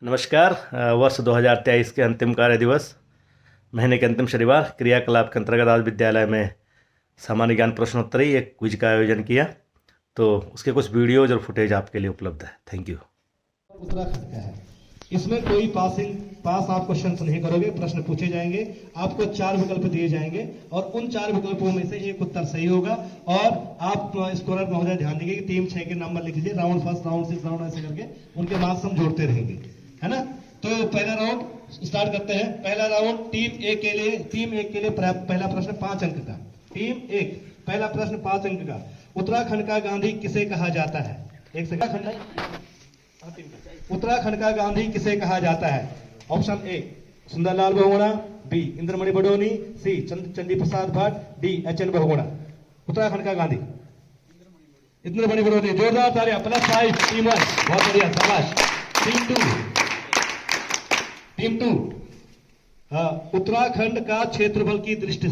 नमस्कार। वर्ष 2023 के अंतिम कार्य दिवस, महीने के अंतिम शनिवार, क्रियाकलाप के अंतर्गत आज विद्यालय में सामान्य ज्ञान प्रश्नोत्तरी एक क्विज का आयोजन किया। तो उसके कुछ वीडियोज और फुटेज आपके लिए उपलब्ध है। Thank you. उत्तराखंड का है, इसमें कोई पास आप क्वेश्चन नहीं करोगे, प्रश्न पूछे जाएंगे, आपको 4 विकल्प दिए जाएंगे और उन 4 विकल्पों में से एक उत्तर सही होगा। और आप स्कोरर महोदय ध्यान देंगे कि टीम 6 के नंबर लिख लीजिए, राउंड फर्स्ट, राउंड 6, राउंड ऐसे करके उनके मार्क्स हम जोड़ते रहेंगे, है ना। तो पहला राउंड स्टार्ट करते हैं। पहला राउंड टीम ए के लिए पहला प्रश्न 5 अंक का। टीम 1 पहला प्रश्न 5 अंक का। उत्तराखंड का गांधी किसे कहा जाता है? एक सेकंड। उत्तराखंड का गांधी किसे कहा जाता है? Option A Sunderlal Bahuguna, B Indramani Badoni, C Chandi Prasad Bhatt, D H N. Bahuguna. Uttarakhand का गांधी इंद्रमणि बडोनी। जोरदार तालियां। +5 टीम 1, बहुत बढ़िया, शाबाश। टीम 2 उत्तराखंड का क्षेत्रफल की दृष्टि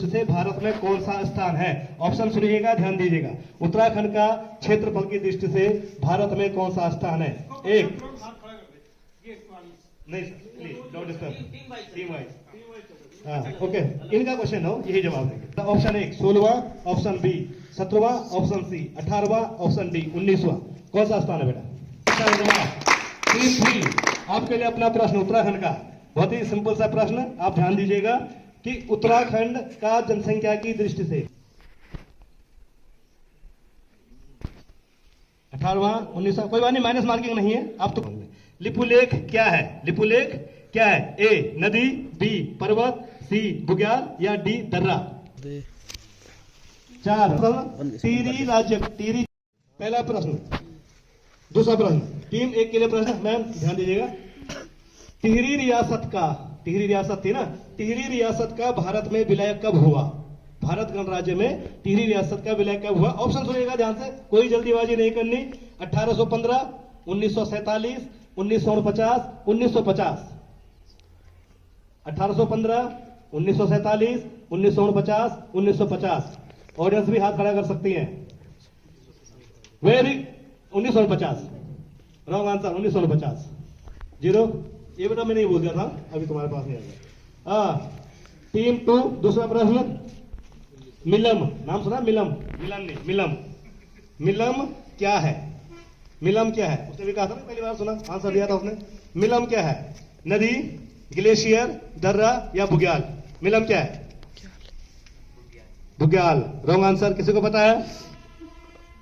से भारत में कौन सा स्थान है? ऑप्शन सुनिएगा, ध्यान दीजिएगा। उत्तराखंड का क्षेत्रफल की दृष्टि से भारत में कौन सा स्थान है? एक नहीं sir, please don't disturb, team wise. Okay, इनका क्वेश्चन हो, यही जवाब देंगे। ऑप्शन 1 16वां, ऑप्शन बी 17वां, ऑप्शन सी 18वां, ऑप्शन डी 19वां। कौन सा स्थान है बेटा? टीम 3 आपके लिए अपना प्रश्न उत्तराखंड का, बहुत ही सिंपल सा प्रश्न, आप ध्यान दीजिएगा कि उत्तराखंड का जनसंख्या की दृष्टि से 18वां 19वां, कोई बात नहीं, माइनस मार्किंग नहीं है। आप तो लिपुलेख क्या है? लिपुलेख क्या है? ए नदी, बी पर्वत, सी बुग्याल या डी दर्रा। 4 टिहरी राज्य, टिहरी। पहला प्रश्न। दूसरा प्रश्न टीम 1 के लिए प्रश्न, मैम ध्यान दीजिएगा। टिहरी रियासत थी ना, टिहरी रियासत का भारत में विलय कब हुआ? भारत गणराज्य में टिहरी रियासत का विलय कब हुआ? ऑप्शन सुनिएगा ध्यान से, कोई जल्दीबाजी नहीं करनी। 1815, 1947, 1949, 1950। 1815, 1947, 1949, 1950। ऑडियंस भी हाथ खड़ा कर सकती है। Very 1950 wrong answer. 1949 0। ये बेटा मैं नहीं बोल दिया था, अभी तुम्हारे पास नहीं आएगा। टीम 2 दूसरा प्रश्न। मिलम, नाम सुना? मिलम क्या है? मिलम क्या है? उसने भी कहा था ना, पहली बार सुना, आंसर दिया था उसने। मिलम क्या है? नदी, ग्लेशियर, दर्रा या बुग्याल? मिलम क्या है? बुग्याल। Wrong answer. किसी को पता है?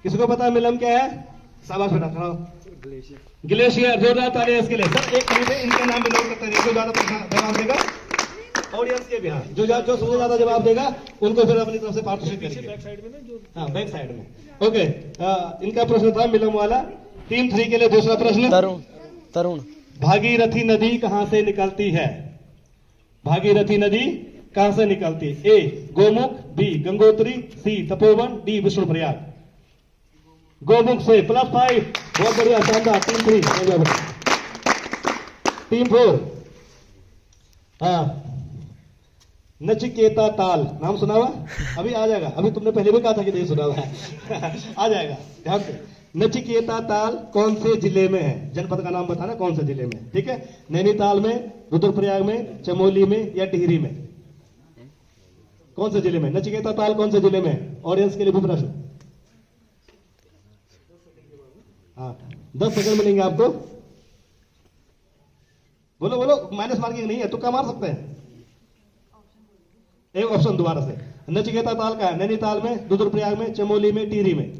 किसी को पता है मिलम क्या है? शाबाश बेटा, खड़ा। ग्लेशियर। जोरदार तालियां इसके लिए। सर एक मिनट में इनके नाम भी नोट करते हैं, जो ज्यादा जवाब देगा ऑडियंस के भी, हाँ, जो सबसे ज्यादा जवाब देगा उनको फिर अपनी तरफ से पार्टिसिपेट करेंगे। बैक साइड में ना, हाँ बैक साइड में। ओके, इनका प्रश्न था मिलम वाला। टीम 3 के लिए दूसरा प्रश्न। तरुण भागीरथी नदी कहां से निकलती है? भागीरथी नदी कहां से निकलती है? ए गोमुख, बी गंगोत्री, सी तपोवन, डी विष्णुप्रयाग। गोमुख से। +5, बहुत बढ़िया, शानदार। टीम 3। टीम 4 नचिकेता ताल, नाम सुना हुआ? अभी आ जाएगा, अभी तुमने पहले भी कहा था कि नहीं सुना हुआ है। आ जाएगा, ध्यान से। नचिकेता ताल कौन से जिले में है? जनपद का नाम बताना, कौन से जिले में? ठीक है, नैनीताल में, रुद्रप्रयाग में, चमोली में या टिहरी में? कौन से जिले में नचिकेता ताल, कौन से जिले में? ऑडियंस के लिए भी प्रश्न। 10 सेकंड मिलेंगे आपको। बोलो, माइनस मार्किंग नहीं है, तुक्का मार सकते हैं। एक ऑप्शन दोबारा से। नचिकेता ताल का है नैनीताल में, रुद्रप्रयाग में, चमोली में, टिहरी में?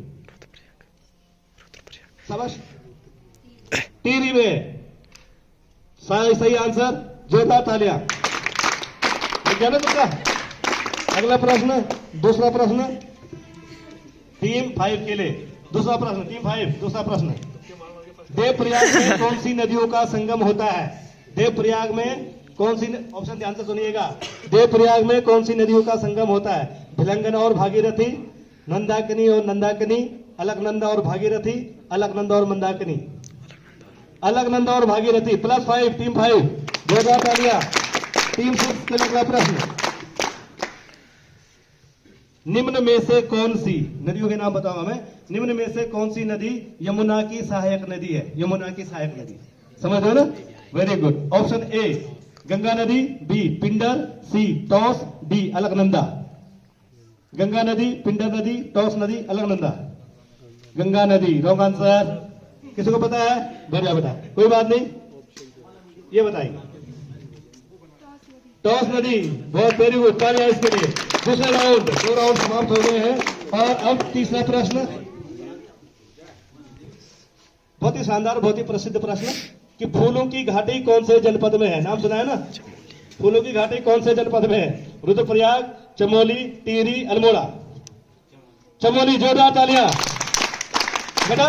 शाबाश, टिहरी में। सही आंसर। जोरदार तालियां। क्या ना तुक्का? अगला प्रश्न, दूसरा प्रश्न टीम 5 के लिए। दूसरा प्रश्न टीम 5, दूसरा प्रश्न। देवप्रयाग में कौन सी नदियों का संगम होता है? देवप्रयाग में कौन सी, ऑप्शन ध्यान से सुनिएगा। देवप्रयाग में कौन सी नदियों का संगम होता है? भिलंगना और भागीरथी, नंदाकिनी और नंदाकिनी, अलकनंदा और भागीरथी, अलकनंदा और मंदाकिनी। अलकनंदा और भागीरथी। +5 टीम 5। जोरदार तालियां। टीम 6 के लिए अगला प्रश्न। निम्न में से कौन सी नदियों के नाम बताऊंगा मैं। निम्न में से कौन सी नदी यमुना की सहायक नदी है? यमुना की सहायक नदी, समझ रहे हो ना? Very good. Option A Ganga नदी, बी पिंडर, सी टॉस, डी अलकनंदा। गंगा नदी, पिंडर नदी, टॉस नदी, अलकनंदा। गंगा नदी रॉन्ग आंसर। किसी को पता है? बढ़िया बेटा, कोई बात नहीं, ये बताएंगे। टॉस नदी, बहुत वेरी गुड, तालियां इसके लिए। दूसरा राउंड, 2 राउंड समाप्त हो गए हैं और अब तीसरा प्रश्न, बहुत ही शानदार, बहुत ही प्रसिद्ध प्रश्न कि फूलों की घाटी कौन से जनपद में है? नाम सुना है ना? फूलों की घाटी कौन से जनपद में है? रुद्रप्रयाग, चमोली, टिहरी, अल्मोड़ा। चमोली, जोरदार तालियां। बेटा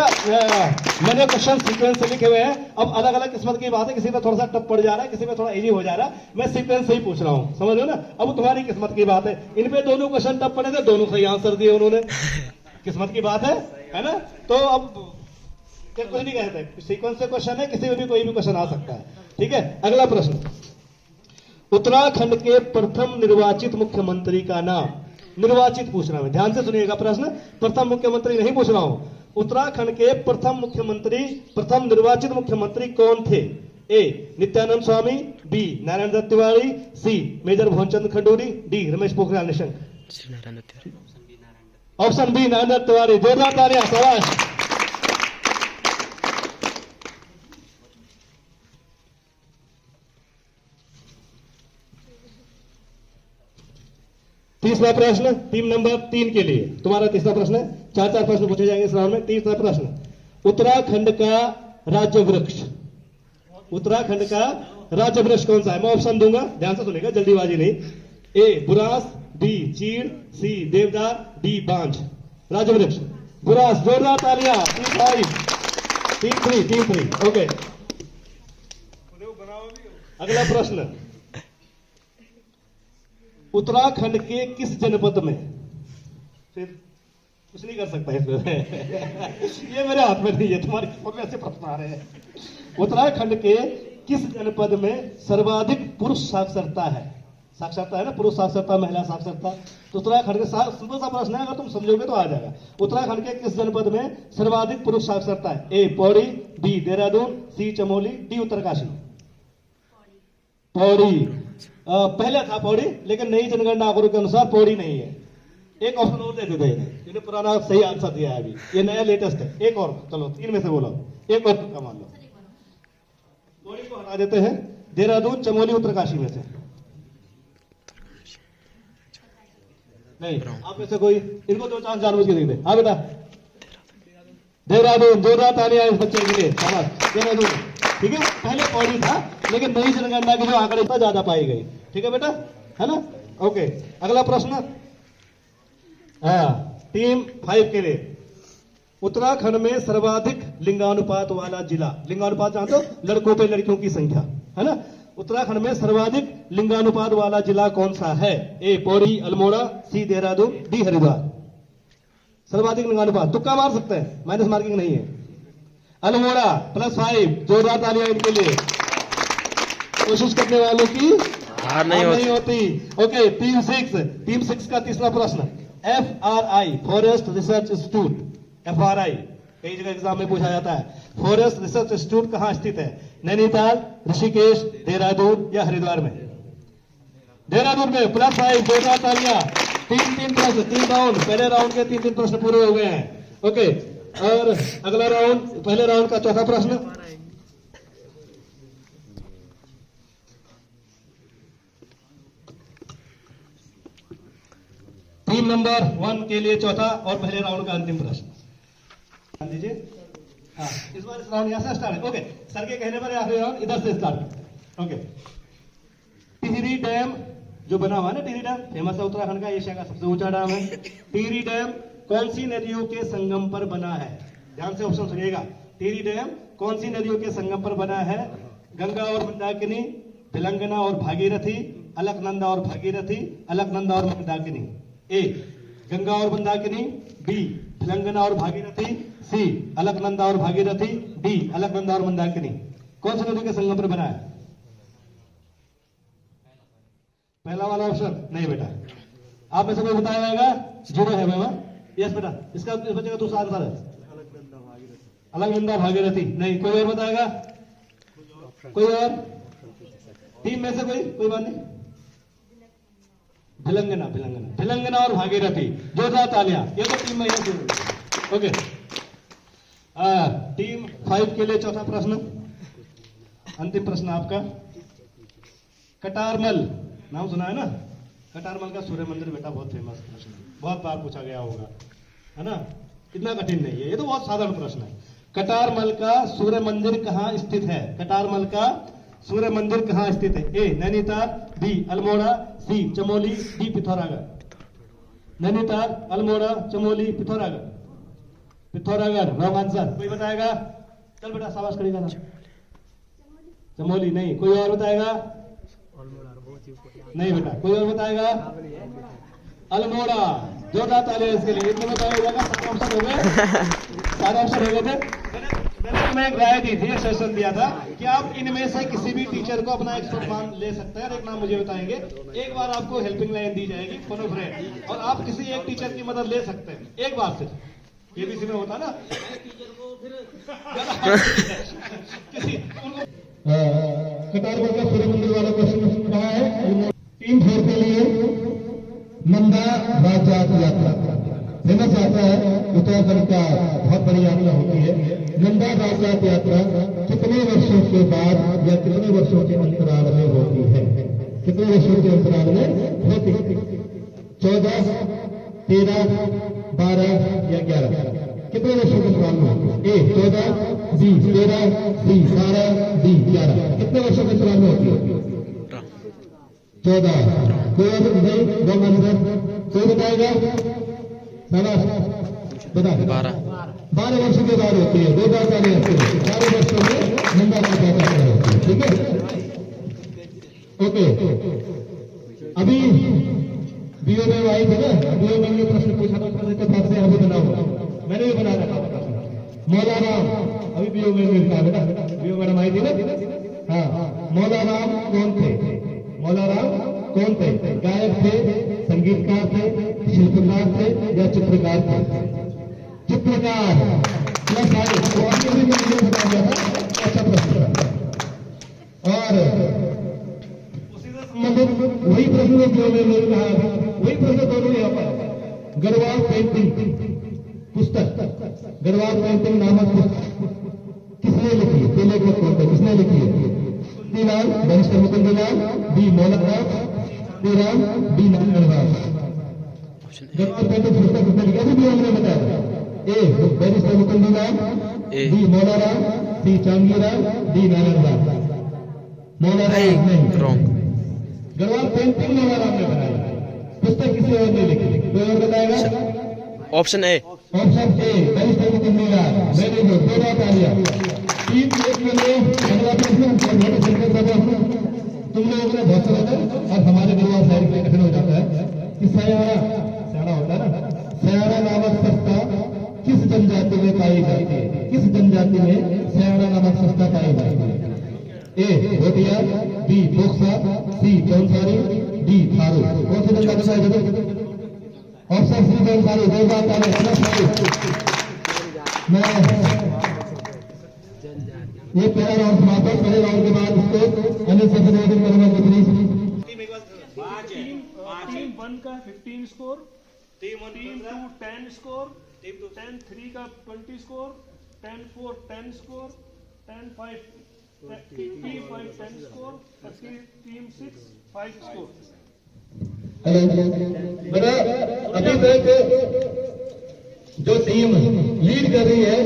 मैंने क्वेश्चन सीक्वेंस से लिखे हुए हैं, अब अलग अलग किस्मत की बात है, किसी में थोड़ा सा टफ पड़ जा रहा है, किसी में थोड़ा इजी हो जा रहा है, मैं सीक्वेंस से ही पूछ रहा हूं, समझ लो ना? अब तुम्हारी किस्मत की बात है, इनपे दोनों क्वेश्चन टफ पड़े थे, दोनों सही आंसर दिए उन्होंने, किस्मत की बात है ना? तो अब क्या कुछ नहीं कहते, सीक्वेंस से क्वेश्चन है, किसी में भी कोई भी क्वेश्चन आ सकता है, ठीक है? अगला प्रश्न, उत्तराखंड के प्रथम निर्वाचित मुख्यमंत्री का नाम। निर्वाचित पूछ रहा हूं, ध्यान से सुनिएगा प्रश्न, प्रथम मुख्यमंत्री नहीं पूछ रहा हूं। उत्तराखंड के प्रथम मुख्यमंत्री, प्रथम निर्वाचित मुख्यमंत्री कौन थे? A Nityanand Swami, B Narayan Dutt Tiwari, C major Bhuvanchandra Khanduri, D Ramesh Pokhriyal Nishank. Option B Narayan Dutt Tiwari, जोरदार तालियां, शाबाश। तीसरा प्रश्न टीम नंबर 3 के लिए, तुम्हारा तीसरा प्रश्न है, 4 प्रश्न पूछे जाएंगे इस राउंड में। तीसरा प्रश्न, उत्तराखंड का राज्य वृक्ष, उत्तराखंड का राज्य वृक्ष कौन सा है? मैं ऑप्शन दूंगा, ध्यान से सुनेगा, जल्दीबाजी नहीं। ए बुरास, बी चीड़, सी देवदार, डी बांझ। राज्य वृक्ष बुरास, जोरदार तालियां। 3-3, ओके। अगला प्रश्न, उत्तराखंड के किस जनपद में, फिर कुछ नहीं कर सकता इसमें ये मेरे हाथ में नहीं है, तुम्हारे किस्मत में ऐसे प्रश्न आ रहे हैं। उत्तराखंड के किस जनपद में सर्वाधिक पुरुष साक्षरता है? साक्षरता है ना, पुरुष साक्षरता, महिला साक्षरता। तो उत्तराखंड के साथ सिंपल सा प्रश्न है, अगर तुम समझोगे तो आ जाएगा। उत्तराखंड के किस जनपद में सर्वाधिक पुरुष साक्षरता है? ए पौड़ी, बी देहरादून, सी चमोली, डी उत्तरकाशी। पौड़ी, पहले था पौड़ी, लेकिन नई जनगणना आंकड़ों के अनुसार पौड़ी नहीं है। एक ऑप्शन और दे देते हैं, इन्हें पुराना सही आंसर दिया है, अभी ये नया लेटेस्ट है। एक और, चलो 3 में से बोलो, एक और तुक्का मान लो। पौड़ी को हटा देते हैं, देहरादून, चमोली, उत्तरकाशी में से नहीं। आप में से कोई, इनको 2 चांस जानबूझ के दे। हाँ बेटा, देहरादून, जोरदार तालियां इस बच्चे के लिए, देहरादून, ठीक है? पहले पौड़ी था, लेकिन नई जनगणना के जो आंकड़े पर ज्यादा पाई गई, ठीक है बेटा, है ना? ओके। अगला प्रश्न, हाँ टीम 5 के लिए, उत्तराखंड में सर्वाधिक लिंगानुपात वाला जिला, लिंगानुपात जानते हो, लड़कों पे लड़कियों की संख्या, है ना? उत्तराखंड में सर्वाधिक लिंगानुपात वाला जिला कौन सा है? ए पौड़ी, अल्मोड़ा, सी देहरादून, डी हरिद्वार। सर्वाधिक लिंगानुपात, तुक्का मार सकते हैं, माइनस मार्किंग नहीं है। अल्मोड़ा +5, जोरदार तालियां इनके लिए। कोशिश करने वालों की हार नहीं होती। ओके, टीम 6 का तीसरा प्रश्न, FRI forest research institute, FRI कई जगह एग्जाम में पूछा जाता है। फॉरेस्ट रिसर्च इंस्टीट्यूट कहां स्थित है? नैनीताल, ऋषिकेश, देहरादून या हरिद्वार में? देहरादून में, +5, जोरदार तालियां। 3 प्रश्न, 3 राउंड, पहले राउंड के 3 प्रश्न पूरे हो गए हैं। ओके, और अगला राउंड, पहले राउंड का चौथा प्रश्न, टीम नंबर 1 के लिए चौथा और पहले राउंड का अंतिम प्रश्न। ध्यान दीजिए, हाँ इस बार इस राउंड यहां से स्टार्ट है। ओके, सर के कहने पर आखिरी राउंड इधर से स्टार्ट। ओके, टिहरी डैम जो बना हुआ है ना, टिहरी डैम फेमस है उत्तराखंड का, एशिया का सबसे ऊंचा डैम है। टिहरी डैम कौन सी नदियों के संगम पर बना है? ध्यान से ऑप्शन सुनिएगा। टिहरी डैम कौन सी नदियों के संगम पर बना है? गंगा और मंदाकिनी, तेलंगाना और भागीरथी, अलकनंदा और भागीरथी, अलकनंदा और मंदाकिनी। ए गंगा और मंदाकिनी, बी तेलंगाना और भागीरथी, सी अलकनंदा और भागीरथी, डी अलकनंदा और मंदाकिनी। कौन सी नदी के संगम पर बना है? पहला वाला ऑप्शन नहीं बेटा, आप में से कोई बताएगा? जीरो है मैम। यस बेटा, इसका इस बच्चे का दूसरा आंसर है अलकनंदा भागीरथी। नहीं, कोई और बताएगा? कोई और टीम में से कोई बात नहीं। भिलंगना और भागीरथी, जोरदार तालियां। ये तो टीम में है। ओके, टीम 5 के लिए चौथा प्रश्न, अंतिम प्रश्न आपका। कटारमल नाम सुना है ना? कटारमल का सूर्य मंदिर बेटा बहुत फेमस प्रश्न है, बहुत बार पूछा गया होगा, है ना? इतना कठिन नहीं है, ये तो बहुत साधारण प्रश्न है। कटारमल का सूर्य मंदिर कहाँ स्थित है? कटारमल का सूर्य मंदिर कहाँ स्थित है? A Nainital, B Almora, C Chamoli, D Pithoragarh. Nainital, Almora, Chamoli, Pithoragarh wrong answer. कोई बताएगा? चल बेटा शाबाश करेगा ना। चमोली नहीं, कोई और बताएगा? नहीं बेटा, कोई और बताएगा? अल्मोड़ा। जोरदार तालियां इसके लिए। इतने बताया जाएगा, सारे ऑप्शन हो गए, सारे ऑप्शन हो गए थे। मैंने एक राय दी थी, एक सजेशन दिया था कि आप इनमें से किसी भी टीचर को अपना एक्सपर्ट मान ले सकते हैं और एक नाम मुझे बताएंगे। एक बार आपको हेल्पिंग लाइन दी जाएगी, फोन फ्रेंड, और आप किसी एक टीचर की मदद ले सकते हैं एक बार सिर्फ। केबीसी में होता ना किसी उनको। कटारमल का सूर्य मंदिर वाला क्वेश्चन कहा है? टीम 4 के लिए नंदा राजात यात्रा फेमस यात्रा है, उत्तराखंड का बहुत बड़ी यात्रा होती है। नंदा राजात यात्रा कितने वर्षों के बाद या कितने वर्षों के अंतराल में होती है? कितने वर्षों के अंतराल में होती है? 14, 13, 12 या 11? कितने वर्षों के अंतराल में होती है? ए 14, बी 13, सी 12, डी 11। कितने वर्षों के अंतराल में होती है? 14। कोई नहीं, रॉन्ग आंसर। कोई बताएगा? बता 12 वर्षों के बाद होती है। 2 बार पहले होती है, 12 वर्षों में नंदा राजा यात्रा होती है। ठीक है, ओके। अभी बीओ में आई थी ना, बीओ में ये प्रश्न पूछा था, से अभी बनाओ, मैंने भी बना रखा था। मौला राम अभी बीओ में मिलता है बेटा, बीओ मैडम आई थी ना। हाँ, मौला राम कौन थे? मौला राम कौन थे? गायक थे, संगीतकार थे, शिल्पकार थे या चित्रकार थे? चित्रकार। प्लस आए तो भी मुझे बता दिया था, अच्छा प्रश्न। और उसी से संबंधित वही प्रश्न जो मैंने कहा, वही प्रश्न दोनों यहाँ पर। गढ़वाल पेंटिंग पुस्तक, गढ़वाल पेंटिंग नामक पुस्तक किसने लिखी? तो लेखक कौन थे? किसने लिखी है? कुंदीलाल, बैरिस्टर मुकुंदीलाल, बी मौला राम, डी नारायण राव। गढ़वाल पेंटिंग पुस्तक किसने लिखी? अभी भी हमने बताया। ए बैरिस्टर मुकुंदीलाल, बी मौला राम, सी चांगीराम, डी नारायण राव। मौला राम नहीं, गढ़वाल पेंटिंग मौला राम ने बनाई, पुस्तक किसी और ने लिखी। कोई और बताएगा? Option A. Option A barrister Mukundilal. Very good, 2 बार तालियां। टीम 1 के लिए अगला प्रश्न। तुम लोगों ने बहुत समझा और हमारे गढ़वाल शहर के लिए कठिन हो जाता है कि सयाड़ा होता है ना, सयाड़ा नामक सस्ता किस जनजाति में पाई जाती है? किस जनजाति में सयाड़ा नामक सस्ता पाई जाती है? ए भोटिया, बी बोक्सा, सी जौनसारी, डी थारू। कौन सी जनजाति पाई जाती है? Option C Jaunsari. 2 बार तालियां। ये पहला राउंड समाप्त है। पहले राउंड के बाद इसको अन्य से निवेदन करूंगा कि प्लीज टीम 1 का 15 स्कोर, टीम 2 10 स्कोर, टीम 3 का 20 score, 10-4 10 score, 10-5 10 score, team 6 5 score. मेरा अभी तक जो टीम लीड कर रही है,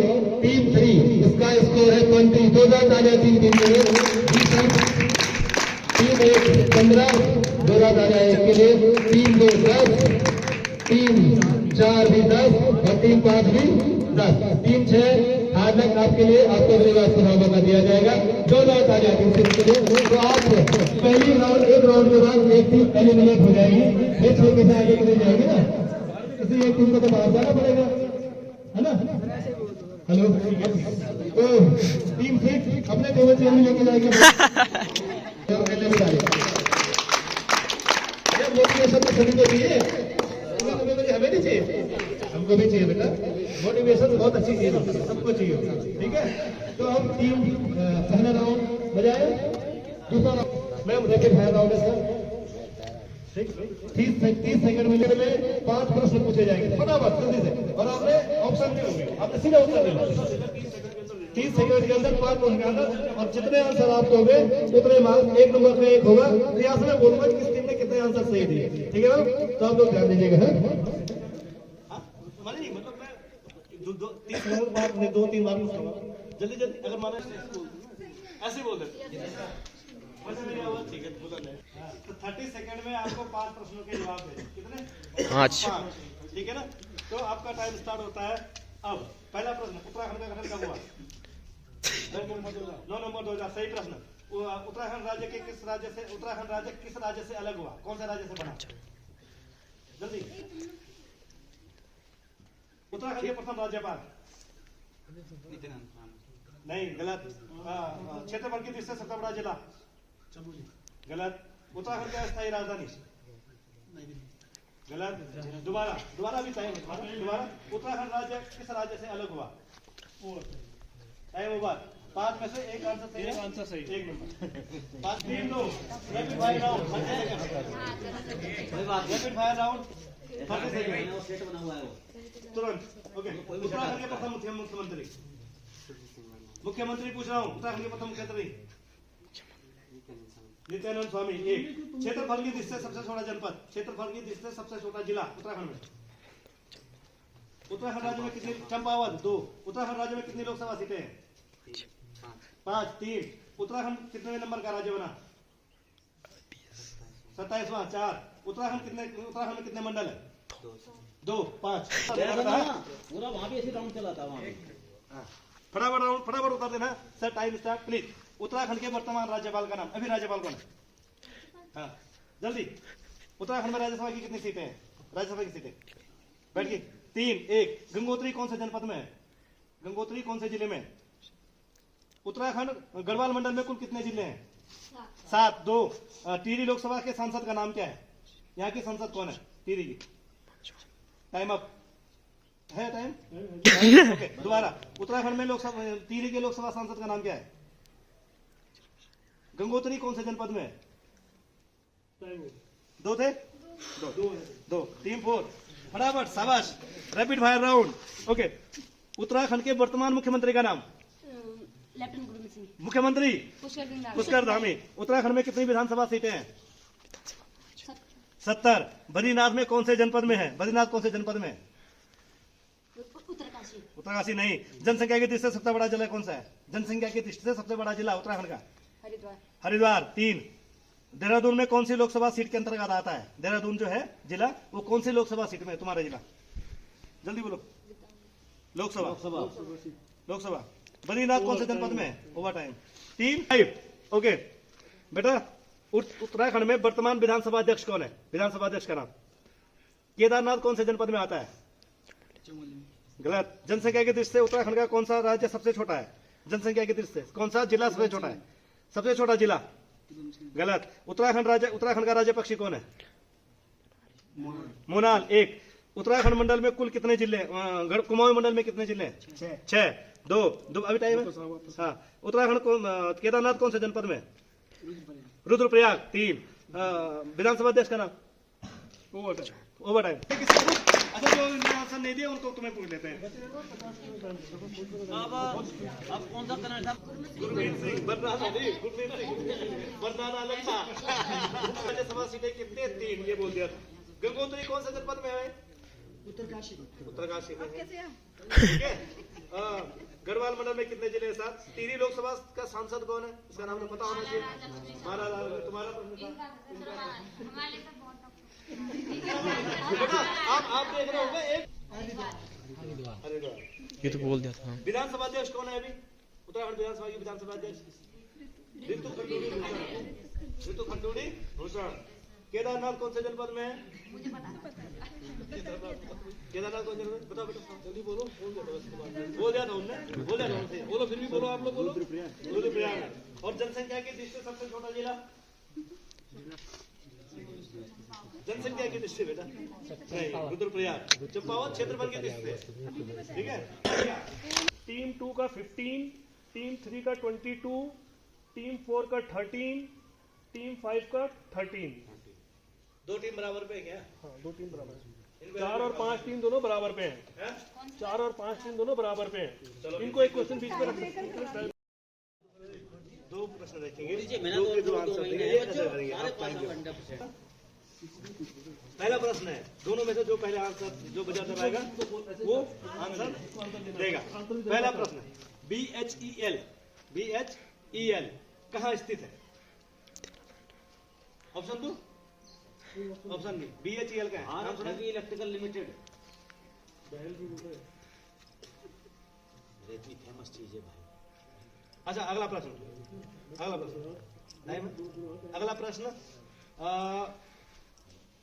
टीम 3, इसका स्कोर है 20। 2,000 तालियां टीम के लिए। टीम 1 15, 2,000 तालियां इसके लिए। टीम 2 10, टीम 4 भी 10 और टीम 5 भी 10। टीम 6 हार्डलक आपके लिए, आपको अगली बार सुना मौका दिया जाएगा। 2,000 तालियां टीम 6 के लिए। तो आप पहली राउंड, एक राउंड के बाद एक टीम एलिमिनेट हो जाएगी, फिर 6 के से आगे चली जाएगी ना। किसी एक टीम को तो बाहर जाना पड़ेगा, है ना? हेलो, तो टीम 6 अपने टेबल चेयर में लेके जाएंगे। ये मोटिवेशन तो सभी को दिए। तो हम टीम पहला राउंड बजाए, दूसरा round ma'am rapid fire round है सर। 30 सेकंड में 5 प्रश्न पूछे जाएंगे फटाफट जल्दी से, और आपने ऑप्शन नहीं होंगे, आपने सीधा उत्तर देना। 30 सेकंड के अंदर 5 प्रश्न के अंदर, और जितने आंसर आप दोगे उतने मार्क्स 1 नंबर पे 1 होगा। तो यहाँ से मैं बोलूंगा किस टीम ने कितने आंसर सही दिए, ठीक है मैम? तो आप लोग ध्यान दीजिएगा। मतलब मैं 2-3 बार पूछूंगा, जल्दी जल्दी, अगर माना ऐसे बोल देते मेरी आवाज ठीक है, तो 30 सेकंड में आपको 5 प्रश्नों के जवाब दें। कितने? 5, ठीक है ना? तो आपका टाइम स्टार्ट होता है अब। पहला प्रश्न, उत्तराखंड का गठन कब हुआ? 9 नवंबर 2000, सही प्रश्न। उत्तराखंड राज्य किस राज्य से अलग हुआ? कौन से राज्य से बना? जल्दी। उत्तराखंड के प्रथम राज्यपाल? नहीं, गलत। क्षेत्रफल की दृष्टि से सबसे बड़ा जिला? गलत। उत्तराखंड का स्थायी राजधानी? गलत। दोबारा भी सही। दोबारा, उत्तराखंड राज्य किस राज्य से अलग हुआ? Time over. 5 में से 1 आंसर सही है। आंसर सही, 1 number. 5 3 2 rapid fire round 30 second. Rapid fire round 30 second तुरंत। ओके, उत्तराखंड के प्रथम मुख्यमंत्री पूछ रहा हूँ। उत्तराखंड के प्रथम मुख्यमंत्री नित्यानंद स्वामी। 1, क्षेत्रफल की दृष्टि से सबसे छोटा जनपद, क्षेत्रफल की दृष्टि से सबसे छोटा जिला उत्तराखंड में? उत्तराखंड राज्य में कितनी? चंपावत। 2, उत्तराखंड राज्य में कितनी लोकसभा सीटें हैं? 5 3, उत्तराखंड कितने नंबर का राज्य बना? 27वां। 4, उत्तराखंड में कितने मंडल है? 2 5 पूरा वहाँ भी ऐसे राउंड चला था वहाँ पे। फटाफट उत्तर देना sir. Time start please. Uttarakhand के वर्तमान राज्यपाल का नाम? अभी राज्यपाल कौन है? हाँ जल्दी। उत्तराखंड में राज्यसभा की कितनी सीटें हैं? राज्यसभा की सीटें बैठ गई? 3 1, गंगोत्री कौन से जनपद में है? गंगोत्री कौन से जिले में? उत्तराखंड गढ़वाल मंडल में कुल कितने जिले हैं? 7 2, टिहरी लोकसभा के सांसद का नाम क्या है? यहाँ की सांसद कौन है टिहरी की? टाइम अप है। Time okay. दोबारा, उत्तराखंड में लोकसभा टिहरी के लोकसभा सांसद का नाम क्या है? गंगोत्री कौन से जनपद में है? 2 थे? 2 टीम 4 फटाफट, शाबाश। Rapid fire round. Okay, Uttarakhand के वर्तमान मुख्यमंत्री का नाम? लेफ्टिनेंट गुरमीत सिंह। मुख्यमंत्री? पुष्कर धामी। उत्तराखंड में कितनी विधानसभा सीटें हैं? 70। बद्रीनाथ में कौन से जनपद में है? बद्रीनाथ कौन से जनपद में है? उत्तरकाशी नहीं। जनसंख्या की दृष्टि से सबसे बड़ा जिला कौन सा है? जनसंख्या की दृष्टि से सबसे बड़ा जिला उत्तराखंड का? हरिद्वार। 3, देहरादून में कौन सी लोकसभा सीट के अंतर्गत आता है? देहरादून जो है जिला, वो कौन सी लोकसभा सीट में है तुम्हारा जिला? जल्दी बोलो। लोकसभा। बद्रीनाथ कौन से जनपद में है? Over time. 3 5 ओके बेटा, उत्तराखंड में वर्तमान विधानसभा अध्यक्ष कौन है? विधानसभा अध्यक्ष का नाम? केदारनाथ कौन से जनपद में आता है? गलत। जनसंख्या की दृष्टि से उत्तराखंड का कौन सा राज्य सबसे छोटा है? जनसंख्या की दृष्टि से कौन सा जिला सबसे छोटा है? सबसे छोटा जिला? गलत। उत्तराखंड का राज्य पक्षी कौन है? मोनाल। 1, उत्तराखंड मंडल में कुल कितने जिले? कुमाऊं मंडल में कितने जिले हैं? 6 2 अभी टाइम है। हाँ, उत्तराखंड को केदारनाथ कौन से जनपद में? रुद्रप्रयाग। 3, विधानसभा अध्यक्ष का नाम? Over time. अच्छा, जो आंसर नहीं दिया उनको तुम्हें पूछ लेते हैं। अब कौन सा करना था? गुरमीत सिंह। बरनाला अलग था। राज्यसभा सीटें कितने? 3, ये बोल दिया था। गंगोत्री कौन से जनपद में है? उत्तरकाशी में है। ठीक है। गढ़वाल मंडल में कितने जिले हैं? 7। टिहरी लोकसभा का सांसद कौन है? इसका नाम तो पता होना चाहिए। तुम्हारा प्रश्न था। बेटा आप देख रहे होंगे एक हरिद्वार। ये तो बोल दिया था। विधानसभा अध्यक्ष कौन है अभी? उत्तराखंड विधानसभा की विधानसभा अध्यक्ष ऋतु खंडूड़ी भूषण। केदारनाथ कौन से जनपद में है? केदारनाथ कौन जनपद? बताओ बेटा, जल्दी बोलो। बोल दिया था उनने, बोलो फिर भी बोलो, आप लोग बोलो। रुद्रप्रयाग। और जनसंख्या की दृष्टि से सबसे छोटा जिला? जनसंख्या की दृष्टि बेटा नहीं, रुद्रप्रयाग। चंपावत क्षेत्रफल की दृष्टि से। ठीक है। टीम 2 का 15, टीम 3 का 22, टीम 4 का 13, टीम 5 का 13। दो टीम बराबर पे है क्या? हाँ, दो टीम बराबर है। 4 और 5 टीम दोनों बराबर पे हैं। 4 और 5 टीम दोनों बराबर पे हैं। इनको एक क्वेश्चन बीच में रख दो प्रश्न रखेंगे, मेरा दो तो के दो 2 आंसर महीने देंगे, है ऐसे बच्चों, करेंगे। सारे आप पास टाइम हैं दो। 100%। पहला प्रश्न है, दोनों में से जो पहले आंसर जो बजा दबाएगा वो आंसर देगा। पहला प्रश्न है, BHEL कहाँ स्थित है? ऑप्शन दो, ऑप्शन बी, BHEL का है, नाम सुना? हेवी इलेक्ट्रिकल लिमिटेड इतनी फेमस चीज है भाई। अच्छा, अगला प्रश्न, अगला प्रश्न,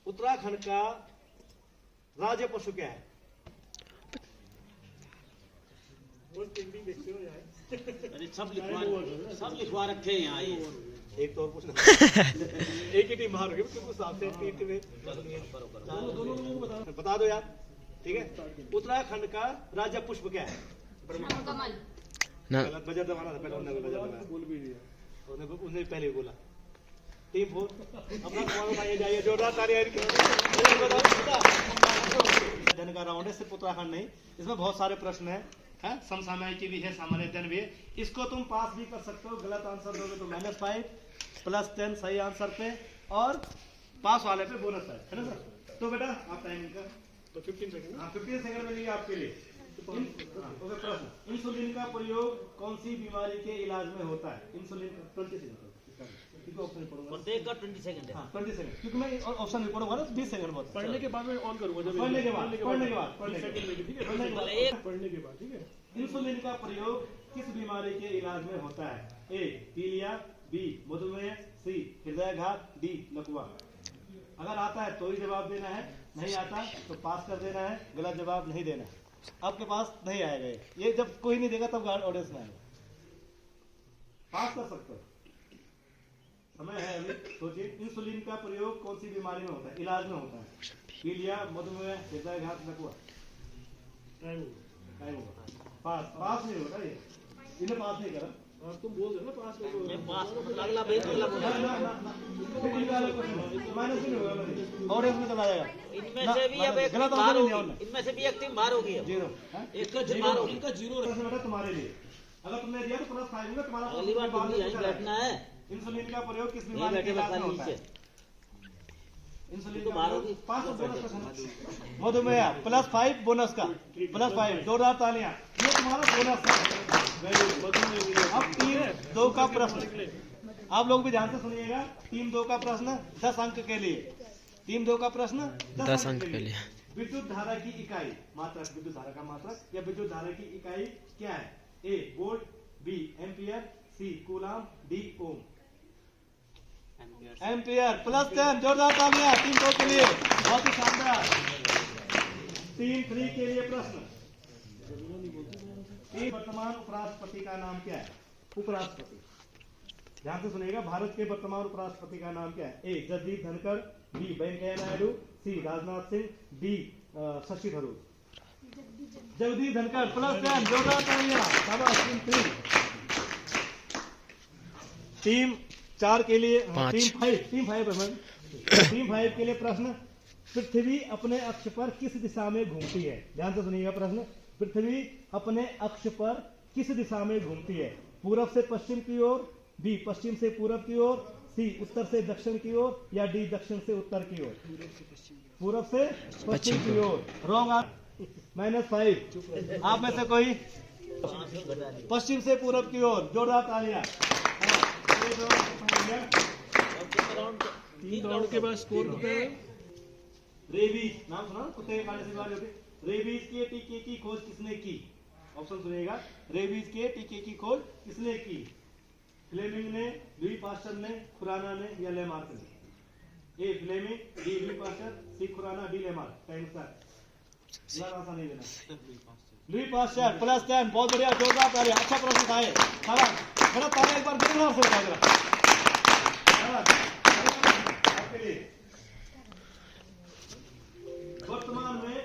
उत्तराखंड का राज्य पशु क्या है? अरे सब लिखवा रखे हैं यहाँ ये। एक तो और पूछना एक ही टीम बाहर होगी क्योंकि साफ से टीम में बता दो यार, ठीक है? उत्तराखंड का राज्य पुष्प क्या है? कमल। गलत बजट दबाना था, पहले उन्होंने बजट दबाया, बोल भी दिया। उसने पहले ही बोला। टीम 4 अपना कमाल उठाइए, जाइए, जोरदार तालियां। जन का राउंड है, सिर्फ उत्तराखंड नहीं, इसमें बहुत सारे प्रश्न हैं, समसामयिकी भी है, सामान्य ज्ञान भी है। इसको तुम पास भी कर सकते हो, गलत आंसर दोगे तो -5 +10 सही आंसर पे, और पास वाले पे बोनस है ना सर? तो बेटा आप टाइमिंग का तो 15 सेकंड। हाँ 15 सेकंड मिलेंगे आपके लिए। ओके, प्रश्न, इंसुलिन का प्रयोग कौन सी बीमारी के इलाज में होता है? इंसुलिन का 20 सेकंड ऑप्शन पढ़ूंगा, प्रत्येक का 20 सेकंड है। हाँ 20 सेकंड, क्योंकि मैं ऑप्शन भी पढ़ूंगा ना, 20 सेकंड बहुत पढ़ने के बाद मैं ऑन करूंगा। जब पढ़ने के बाद, ठीक है? पढ़ने के बाद, ठीक है? इंसुलिन का प्रयोग किस बीमारी के इलाज में होता है? ए पीलिया, बी मधुमेह, सी हृदयाघात, डी लकवा। अगर आता है तो ही जवाब देना है, नहीं आता तो पास कर देना है, गलत जवाब नहीं देना है। आपके पास नहीं आएगा ये जब कोई नहीं देगा तब ऑडियंस में आएगा। पास कर सकते हो, समय है अभी, सोचिए। इंसुलिन का प्रयोग कौन सी बीमारी में होता है, इलाज में होता है? पीलिया, मधुमेह, हृदयाघात, लकवा। टाइम होगा, पास नहीं होगा ये, इन्हें पास नहीं करा। हाँ, तुम बोल दो ना पास में। मैं पास अगला भेज अगला बोल। माइनस नहीं होगा, ऑडियंस में चला जाएगा। इनमें से भी अब एक टीम बाहर होगी, इनमें से भी एक टीम बाहर होगी अब। जीरो, एक का बाहर होगी। इनका जीरो बेटा तुम्हारे लिए। अगर तुमने दिया तो +5 होगा तुम्हारा। अगली बार तुम भी यहीं बैठना है। इंसुलिन का प्रयोग किस नहीं बीमारी के बैठे इलाज में बस होता है? नीचे। इंसुलिन तो का बाहर प्रयोग होगी। 5 बोनस का, मधुमेह +5 बोनस का, +5, जोरदार तालियां, ये तुम्हारा बोनस है। अब टीम 2 का प्रश्न, आप लोग भी ध्यान से सुनिएगा। टीम 2 का प्रश्न 10 अंक के लिए, टीम 2 का प्रश्न 10 अंक के लिए। विद्युत धारा की इकाई, मात्रक, विद्युत धारा का मात्रक या विद्युत धारा की इकाई क्या है? ए वोल्ट, बी एम्पियर, सी कूलाम, डी ओम। एम्पियर। +10, जोरदार तालियां टीम 2 के लिए, बहुत ही शानदार। टीम 3 के लिए प्रश्न, वर्तमान उपराष्ट्रपति का नाम क्या है? उपराष्ट्रपति, ध्यान से सुनिएगा। भारत के वर्तमान उपराष्ट्रपति का नाम क्या है? ए जगदीप धनखड़, बी वेंकैया नायडू, सी राजनाथ सिंह, डी शशि थरूर। जगदीप धनखड़। +10, जोरदार तालियां, शाबाश टीम 3। टीम 4 के लिए, टीम 5 के लिए प्रश्न, पृथ्वी अपने अक्ष पर किस दिशा में घूमती है? ध्यान से सुनिएगा प्रश्न, पृथ्वी अपने अक्ष पर किस दिशा में घूमती है? पूरब से पश्चिम की ओर, बी पश्चिम से पूरब की ओर, सी उत्तर से दक्षिण की ओर, या डी दक्षिण से उत्तर की ओर? पूरब से पश्चिम की ओर। Wrong answer, -5। आप में से कोई? पश्चिम से पूरब की ओर, जोरदार तालियां। 3 राउंड के बाद स्कोर कितना है? रेबीज, नाम सुना, कुत्ते के काटने से बीमारी होती है। रेबीज के टीके की खोज किसने की? ऑप्शन सुनिएगा। रेबीज के टीके की खोज किसने की? फ्लेमिंग ने, लुई पास्चर ने, खुराना ने, या लेमार्क ने? A Fleming, B Louis Pasteur, C Khorana, D Lamarck. Time start. ज्यादा नहीं देना। Louis Pasteur. +10, बहुत बढ़िया, जोरदार तालियां, अच्छा प्रश्न था ये। शाबाश, बड़ा तालियां एक बार जोरदार से बजा दो। आपके लिए वर्तमान में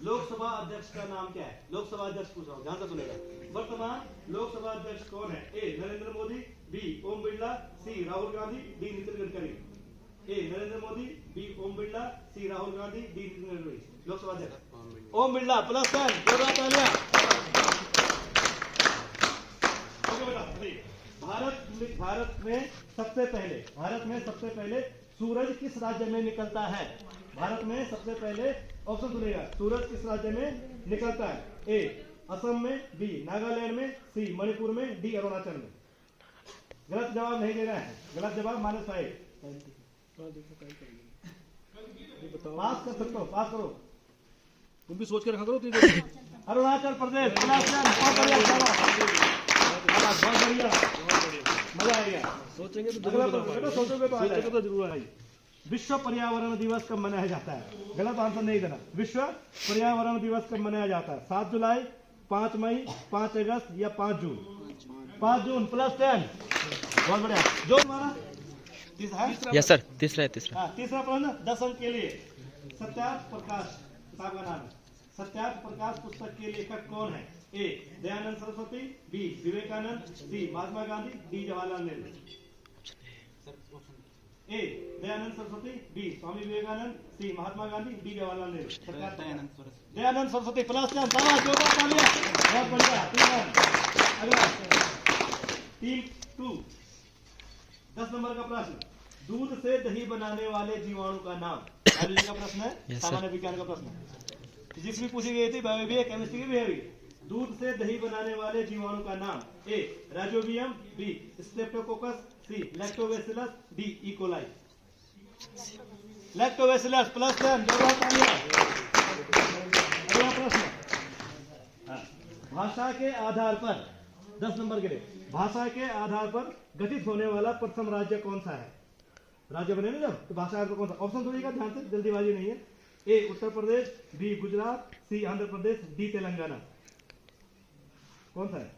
लोकसभा अध्यक्ष का नाम क्या है? लोकसभा अध्यक्ष पूछ रहा हूँ, ध्यान से सुनेगा। वर्तमान लोकसभा अध्यक्ष कौन है? ए नरेंद्र मोदी, बी ओम बिरला, सी राहुल गांधी, डी नितिन गडकरी। ए नरेंद्र मोदी, बी ओम बिरला, सी राहुल गांधी, डी नितिन गडकरी। लोकसभा अध्यक्ष ओम बिरला। प्लस 10, जोरदार तालियां। ओके बेटा, भारत में सबसे पहले सूरज किस राज्य में निकलता है? भारत में सबसे पहले ऑप्शन सुनेगा, सूरज किस राज्य में निकलता है? ए असम में, बी नागालैंड में, सी मणिपुर में, डी अरुणाचल में। गलत जवाब नहीं देना है, गलत जवाब -5। पास कर सकते हो, पास करो। तुम भी सोच के रखा करो। अरुणाचल प्रदेश। बहुत बढ़िया, मजा आएगा। सोचेंगे तो सोचोगे तो सोचेंगे तो जरूर आएगी। विश्व पर्यावरण दिवस कब मनाया जाता है? गलत आंसर नहीं देना। विश्व पर्यावरण दिवस कब मनाया जाता है? 7 जुलाई, 5 मई, 5 अगस्त या 5 जून? 5 जून। प्लस 10, बहुत बढ़िया। जो हमारा यस सर, तीसरा तीसरा प्रश्न 10 अंक के लिए। सत्यार्थ प्रकाश किताब का नाम है। सत्यार्थ प्रकाश पुस्तक के लेखक कौन है? ए दयानंद सरस्वती, बी विवेकानंद, सी महात्मा गांधी, डी जवाहरलाल नेहरू। ए दयानंद सरस्वती, बी स्वामी विवेकानंद, सी महात्मा गांधी, डी जवाहरलाल नेहरू। दयानंद सरस्वती। प्लस 10, शाबाश, जोरदार तालियां। बहुत बढ़िया। अगला 3-2, 10 नंबर का प्रश्न। दूध से दही बनाने वाले जीवाणु का नाम। बायोलॉजी का प्रश्न है, सामान्य विज्ञान का प्रश्न है। फिजिक्स भी पूछी गई थी, बायो भी है, केमिस्ट्री भी है। दूध से दही बनाने वाले जीवाणु का नाम। A rhizobium, B streptococcus, C lactobacillus, D E coli. Lactobacillus. Plus 10, जोरदार तालियां। अगला प्रश्न, भाषा के आधार पर 10 नंबर के लिए। भाषा के आधार पर गठित होने वाला प्रथम राज्य कौन सा है? राज्य बने ना जब, तो भाषा आधार पर कौन सा? ऑप्शन सुनिएगा ध्यान से, जल्दीबाजी नहीं है। ए उत्तर प्रदेश, बी गुजरात, सी आंध्र प्रदेश, डी तेलंगाना। कौन सा है?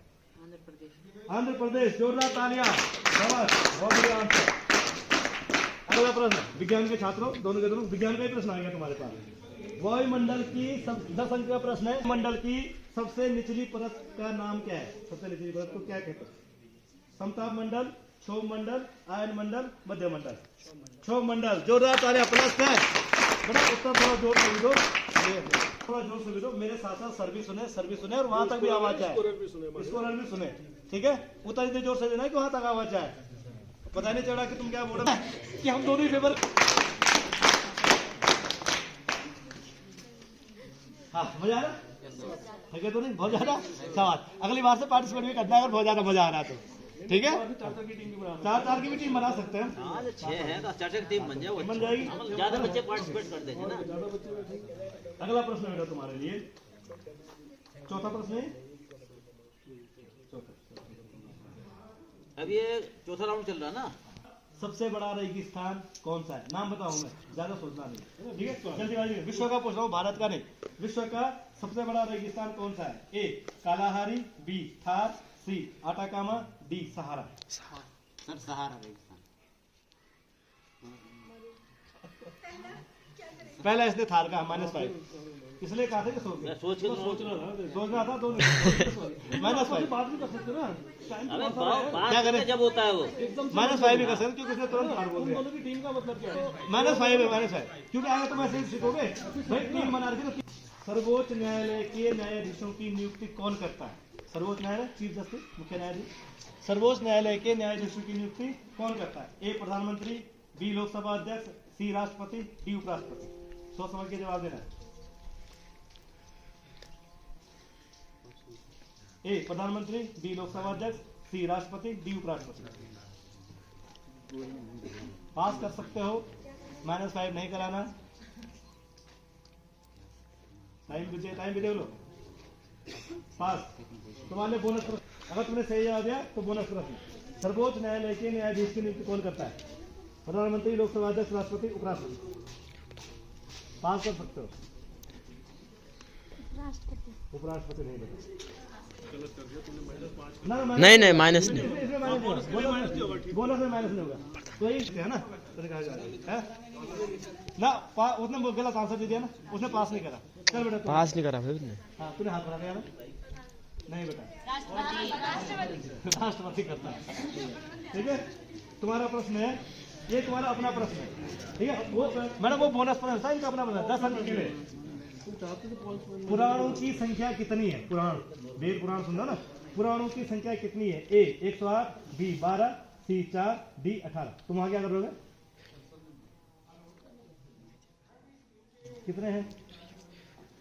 आंध्र प्रदेश। जोरदार तालियां। शाबाश, बहुत बढ़िया आंसर। अगला प्रश्न, विज्ञान के छात्रों दोनों के दोनों विज्ञान का ही प्रश्न आ गया तुम्हारे पास। वायुमंडल की 10 अंक का प्रश्न है। मंडल की सबसे निचली परत का नाम क्या है? सबसे निचली परत को क्या कहते हैं? समताप मंडल, क्षोभ मंडल, आयन मंडल, मध्य मंडल। क्षोभ मंडल। जोरदार तालियां। प्लस 10। बड़ा उत्तर थोड़ा जोर से भी दो, थोड़ा जोर से भी दो। मेरे साथ साथ सर भी सुने और वहां तक भी आवाज जाए, स्कोरर भी सुने, ठीक है? उतना इतने जोर से देना है कि वहां तक आवाज जाए। पता नहीं चला कि तुम क्या बोल रहे हो कि हम दोनों ही फेवर। हाँ, मजा आ रहा है तो नहीं? बहुत ज्यादा। शाबाश। अगली बार से पार्टिसिपेट भी करना है अगर बहुत ज्यादा मजा आ रहा है तो, ठीक है? 4 की भी टीम बना सकते हैं। 6 है तो 4 की टीम बन जाए, बन जाएगी। ज्यादा बच्चे पार्टिसिपेट कर देंगे ना। अगला प्रश्न बेटा तुम्हारे लिए, चौथा प्रश्न है। अब ये चौथा राउंड चल रहा ना। सबसे बड़ा रेगिस्तान कौन सा है? नाम बताऊं मैं, ज्यादा सोचना नहीं, ठीक है? जल्दीबाजी। विश्व का पूछ रहा हूँ, भारत का नहीं। विश्व का सबसे बड़ा रेगिस्तान कौन सा है? ए कालाहारी, बी थार, सी आटाकामा, डी सहारा। सर सहारा रेगिस्तान। पहला इसने थार का -5, इसलिए कहा था कि सोचना था तो -5। बात भी कर सकते ना, क्या करें जब होता है वो -5 भी कर सकते, क्योंकि उसने तुरंत थार बोल दिया। दोनों की टीम का मतलब क्या है? -5 है, क्योंकि आगे तुम ऐसे ही सीखोगे भाई। टीम बना रखी तो। सर्वोच्च न्यायालय के न्यायाधीशों की नियुक्ति कौन करता है? सर्वोच्च न्यायालय, चीफ जस्टिस, मुख्य न्यायाधीश। सर्वोच्च न्यायालय के न्यायाधीशों की नियुक्ति कौन करता है? ए प्रधानमंत्री, बी लोकसभा अध्यक्ष, सी राष्ट्रपति, डी उपराष्ट्रपति। सोच समझ के जवाब देना है। ए प्रधानमंत्री, बी लोकसभा अध्यक्ष, सी राष्ट्रपति, डी उपराष्ट्रपति। पास कर सकते हो, -5 नहीं कराना। टाइम भी देख लो। पास। तुम्हारे बोनस प्रश्न, अगर तुमने सही जवाब दिया तो बोनस प्रश्न। सर्वोच्च न्यायालय के न्यायाधीश की नियुक्ति कौन करता है? प्रधानमंत्री, लोकसभा अध्यक्ष, राष्ट्रपति, उपराष्ट्रपति। पास कर सकते हो। उपराष्ट्रपति नहीं देता। नहीं माइनस नहीं। बोनस में माइनस नहीं होगा, तो यही है ना। ना उसने गलत आंसर दे दिया ना, उसने पास नहीं करा। चल बेटा तू। पास नहीं करा फिर उसने। हाँ तूने हाथ बढ़ा दिया ना? नहीं बेटा, राष्ट्रपति करता है। ठीक है, तुम्हारा प्रश्न है, ये तुम्हारा अपना प्रश्न है। ठीक है, वो मैडम वो बोनस प्रश्न था, इनका अपना प्रश्न 10 अंक के लिए। पुराणों की संख्या कितनी है? पुराण, वेद पुराण सुन लो ना। पुराणों की संख्या कितनी है? ए 108, बी 12, सी 4, डी 18। तुम वहां क्या करोगे? कितने हैं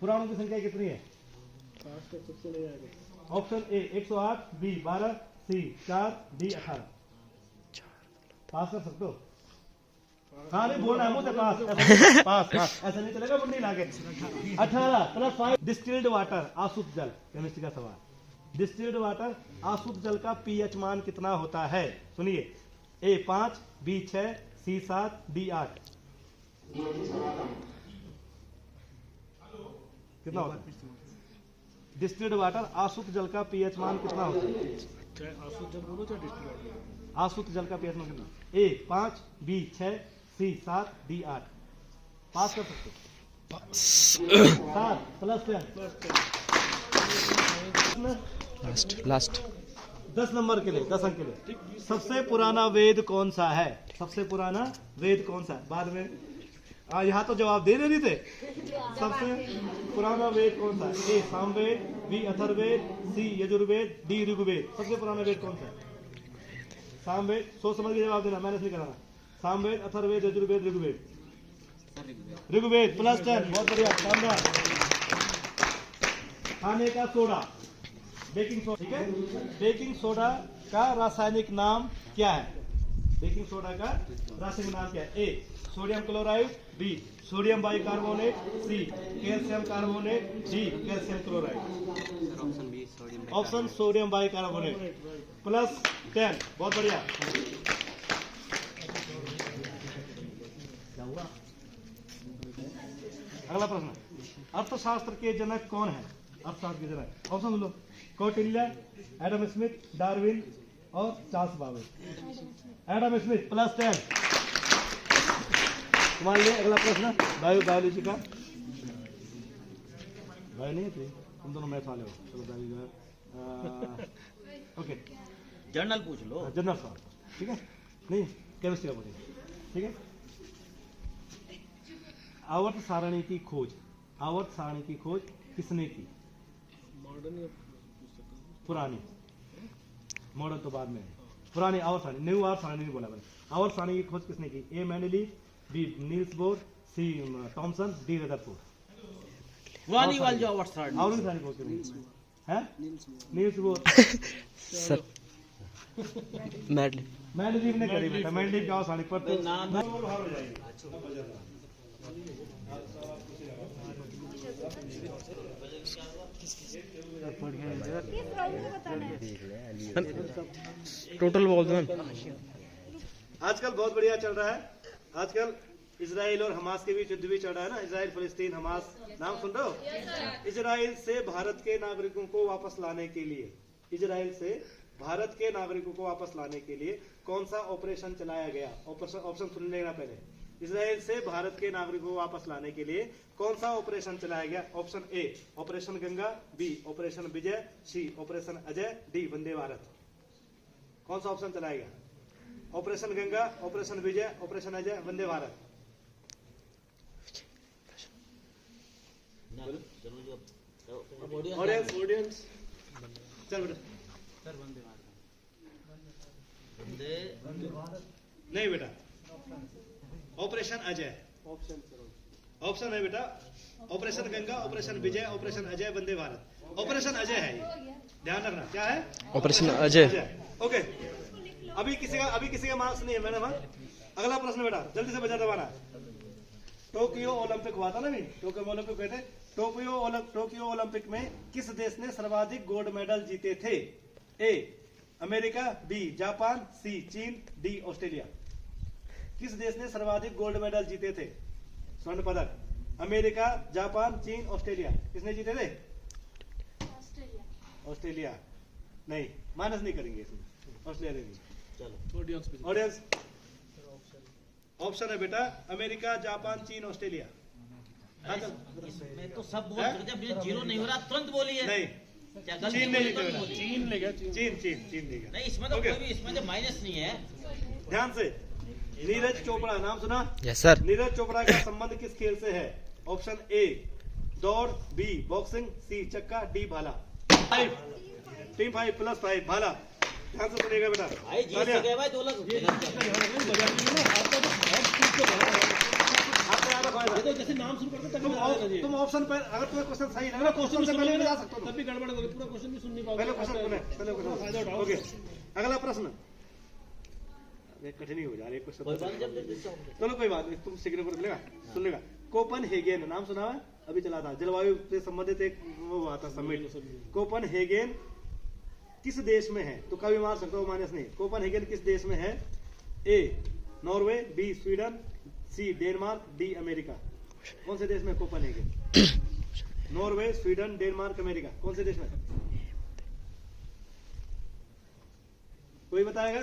पुराणों की संख्या कितनी है? Option A 108, B 12, C 4, D 18। Pass कर सकते हो? हाँ नहीं बोलना है मुझे पास। पास ऐसा नहीं चलेगा, मुंडी लाके 18 प्लस 5। डिस्टिल्ड वाटर, आशुद्ध जल, केमिस्ट्री का सवाल। डिस्टिल्ड वाटर, आशुद्ध जल का पीएच मान कितना होता है? सुनिए, ए 5, बी 6, सी 7, डी 8। कितना होता है? डिस्टिल्ड वाटर, आशुद्ध जल का पीएच मान कितना होता है? आशुद्ध जल का पीएच मान कितना? ए 5, बी 6, सी 7, डी 8। पास कर सकते? 7 प्लस 10। लास्ट 10 नंबर के लिए, 10 अंक के लिए। सबसे पुराना वेद कौन सा है? सबसे पुराना वेद कौन सा है? बाद में यहाँ तो जवाब दे रहे थे। सबसे पुराना वेद कौन सा है? ए सामवेद, बी अथर्ववेद, सी यजुर्वेद, डी ऋग्वेद। सबसे पुराना वेद कौन सा है? सामवेद। सोच समझ के जवाब देना, मैंने नहीं कराना। सामवेद, अथर्ववेद, यजुर्वेद, ऋग्वेद। ऋग्वेद प्लस 10। बहुत बढ़िया, शानदार। खाने का सोडा, बेकिंग सोडा। ठीक है, बेकिंग सोडा का रासायनिक नाम क्या है? बेकिंग सोडा का रासायनिक नाम क्या है? A sodium chloride, B sodium bicarbonate, C calcium carbonate, D calcium chloride. Option sodium bicarbonate plus 10। बहुत बढ़िया। अगला प्रश्न, अर्थशास्त्र के जनक कौन है? अर्थशास्त्र के जनक, ऑप्शन सुन लो। कौटिल्य, एडम स्मिथ, डार्विन और Charles Babbage. Adam Smith plus 10। तुम्हारे लिए अगला प्रश्न बायोलॉजी का। बायो नहीं है तुम दोनों मैथ वाले हो। चलो बायोलॉजी, ओके जर्नल पूछ लो। जनरल सवाल, ठीक है? नहीं केमिस्ट्री का बोलिए, ठीक है? आवर्त सारणी की खोज, आवर्त सारणी की खोज किसने की? पुरानी, मॉडर्न तो बाद में है। पुरानी आवर्त सारणी, न्यू आवर्त सारणी नहीं बोला मैंने। आवर्त सारणी की खोज किसने की? ए मेंडलीव, बी नील्स बोर, सी थॉमसन, डी रदरफोर्ड। पुरानी वाली जो आवर्त सारणी। आवर्त सारणी खोज किसने की? हैं? Niels Bohr. सर मेंडलीव ने करी बेटा, मेंडलीव की आवर्त सारणी पर तो नाम बाहर हो जाएगी। टोटल बोल दो। आजकल बहुत बढ़िया चल रहा है। आजकल इजराइल और हमास के बीच युद्ध भी चल रहा है ना। इजराइल फलस्तीन हमास, नाम सुन रहे हो? इजराइल से भारत के नागरिकों को वापस लाने के लिए, इजराइल से भारत के नागरिकों को वापस लाने के लिए कौन सा ऑपरेशन चलाया गया? ऑप्शन सुन लेना पहले। इजराइल से भारत के नागरिकों को वापस लाने के लिए कौन सा ऑपरेशन चलाया गया? Option A operation Ganga, B operation Vijay, C operation Ajay, D Vande Bharat. कौन सा ऑप्शन चलाया गया? Operation Ganga, operation Vijay, operation Ajay, Vande Bharat. Audience चल बेटा। नहीं बेटा, ऑपरेशन अजय। ऑप्शन है बेटा operation Ganga, operation Vijay, operation Ajay, Vande Bharat. Operation Ajay है ये, ध्यान रखना। क्या है? ऑपरेशन अजय। ओके, अभी किसी का मार्क्स नहीं है मैडम। अगला प्रश्न बेटा, जल्दी से बजा दबाना। टोक्यो ओलंपिक हुआ था ना भी, टोक्यो ओलंपिक हुए थे। टोक्यो ओलंपिक में किस देश ने सर्वाधिक गोल्ड मेडल जीते थे? ए अमेरिका, बी जापान, सी चीन, डी ऑस्ट्रेलिया। किस देश ने सर्वाधिक गोल्ड मेडल जीते थे? स्वर्ण पदक। अमेरिका, जापान, चीन, ऑस्ट्रेलिया। किसने जीते थे? ऑस्ट्रेलिया। नहीं, माइनस नहीं करेंगे इसमें, ऑस्ट्रेलिया देंगे। चलो ऑडियंस, ऑप्शन है बेटा अमेरिका, जापान, चीन, ऑस्ट्रेलिया। इसमें तो सब बोल सकते, जब ये जीरो नहीं हो रहा तुरंत बोलिए। नहीं, क्या गलती चीन बोली नहीं तो जीतेगा। बोलिए। चीन ले गया चीन। चीन नहीं गया। नहीं इसमें तो Okay. कोई भी, इसमें तो माइनस नहीं है। ध्यान से, नीरज चोपड़ा नाम सुना? Yes sir. नीरज चोपड़ा का संबंध किस खेल से है? ऑप्शन ए दौड़, बी बॉक्सिंग, सी चक्का, डी भाला। 5 टीम 5 प्लस 5 भाला। ध्यान से सुनिएगा बेटा। भाई जीत तालियां। से गए भाई 2 लाख। आपको याद रखो ये तो जैसे नाम शुरू करते तभी तुम ऑप्शन पर, अगर तुम्हें क्वेश्चन सही लग रहा है क्वेश्चन से पहले भी जा सकते हो तुम। तब भी गड़बड़ होगी, पूरा क्वेश्चन भी सुन नहीं पहले पाओगे। क्वेश्चन सुने, ओके। अगला प्रश्न, ये कठिन ही हो जा रहा है क्वेश्चन। कोई बात नहीं, जब जब जिससे होंगे। चलो कोई बात नहीं, तुम सीखने को मिलेगा। सुनिएगा, कोपनहेगन नाम सुना है? अभी चला था, जलवायु से संबंधित एक वो हुआ था समिट। कोपनहेगन किस देश में है? तो कभी मार सकते हो, माइनस नहीं। कोपनहेगन किस देश में है? A Norway, B Sweden, C Denmark, D America. कौन से देश में Copenhagen? Norway, Sweden, Denmark, America, कौन से देश में? कोई बताएगा?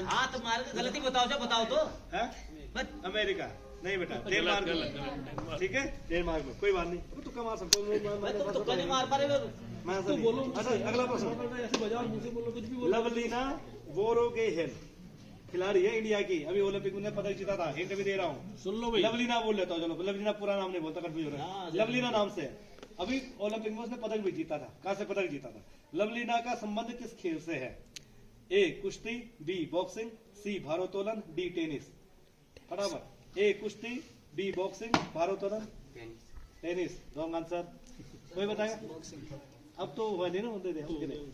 हाथ मार के गलती बताओ, जब बताओ तो है? बस। अमेरिका नहीं बेटा, डेनमार्क में। ठीक है, डेनमार्क में। कोई बात नहीं, अब तुक्का मार सकते हो। भाई तुम तुक्का नहीं मार पा रहे हो। मैं ऐसा तो नहीं। बोलो। अच्छा, अगला प्रश्न, ऐसे बजाओ, मुंह से बोलो, कुछ भी बोलो। लवलीना बोरोगेहिन खिलाड़ी है इंडिया की, अभी ओलंपिक में पदक जीता था। हिंट भी दे रहा हूँ, सुन लो भाई। लवलीना बोल लेता हूँ। चलो, लवलीना पूरा नाम नहीं बोलता, कंफ्यूज हो रहा है। लवलीना नाम से है। अभी ओलंपिक में उसने पदक भी जीता था। कहाँ से पदक जीता था? लवलीना का संबंध किस खेल से है? ए कुश्ती, बी बॉक्सिंग, सी भारोत्तोलन, डी टेनिस। बराबर, ए कुश्ती, बी बॉक्सिंग, भारोत्तोलन, टेनिस। Wrong answer. कोई बताएगा? अब तो हुआ नहीं ना, बोलते थे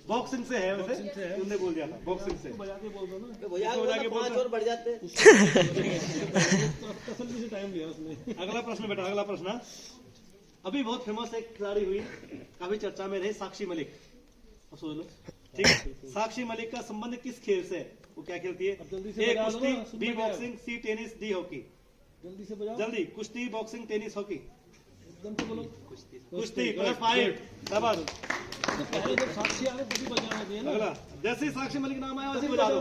बॉक्सिंग से है। वैसे तुमने बोल दिया था बॉक्सिंग से। बजा के बोल दो ना। तो भैया बोला 5 और बढ़ जाते। तसल्ली से टाइम लिया उसने। अगला प्रश्न बेटा, अगला प्रश्न। अभी बहुत फेमस एक खिलाड़ी हुई, काफी चर्चा में रही, साक्षी मलिक। अब सोच लो, ठीक है। साक्षी मलिक का संबंध किस खेल से? वो क्या खेलती है? जल्दी से ए बजा दो कुश्ती, ना, सुन बी में क्या है? बॉक्सिंग, सी टेनिस, डी हॉकी। जल्दी से बजाओ, जल्दी, कुश्ती, बॉक्सिंग, टेनिस, हॉकी। एकदम से बोलो। कुश्ती प्लस 5। शाबाश। तो पहले जब साक्षी आ गए तभी बजाना चाहिए ना। अगला, जैसे ही साक्षी मलिक नाम आया वैसे ही बजा दो।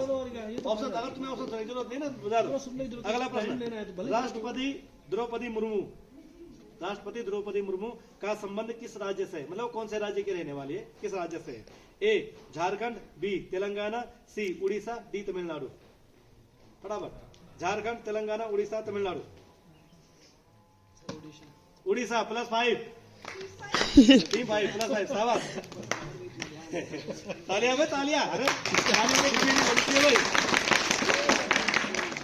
ऑप्शन, अगर तुम्हें ऑप्शन सुनने की जरूरत नहीं ना, बजा दो। सुनने की जरूरत अगला नहीं, टाइम लेना है तो प्रश्न, भले। राष्ट्रपति द्रौपदी मुर्मू, राष्ट्रपति द्रौपदी मुर्मू का संबंध किस राज्य से है? मतलब कौन से राज्य की रहने वाली है, किस राज्य से है? ए झारखंड, बी तेलंगाना, सी उड़ीसा, डी तमिलनाडु। बराबर, Jharkhand, Telangana, Orissa, Tamil Nadu. Orissa plus 5, team 5 plus 5। शाबाश। तालियां भाई, तालियां। अरे तालियां तो कितनी बनती है भाई।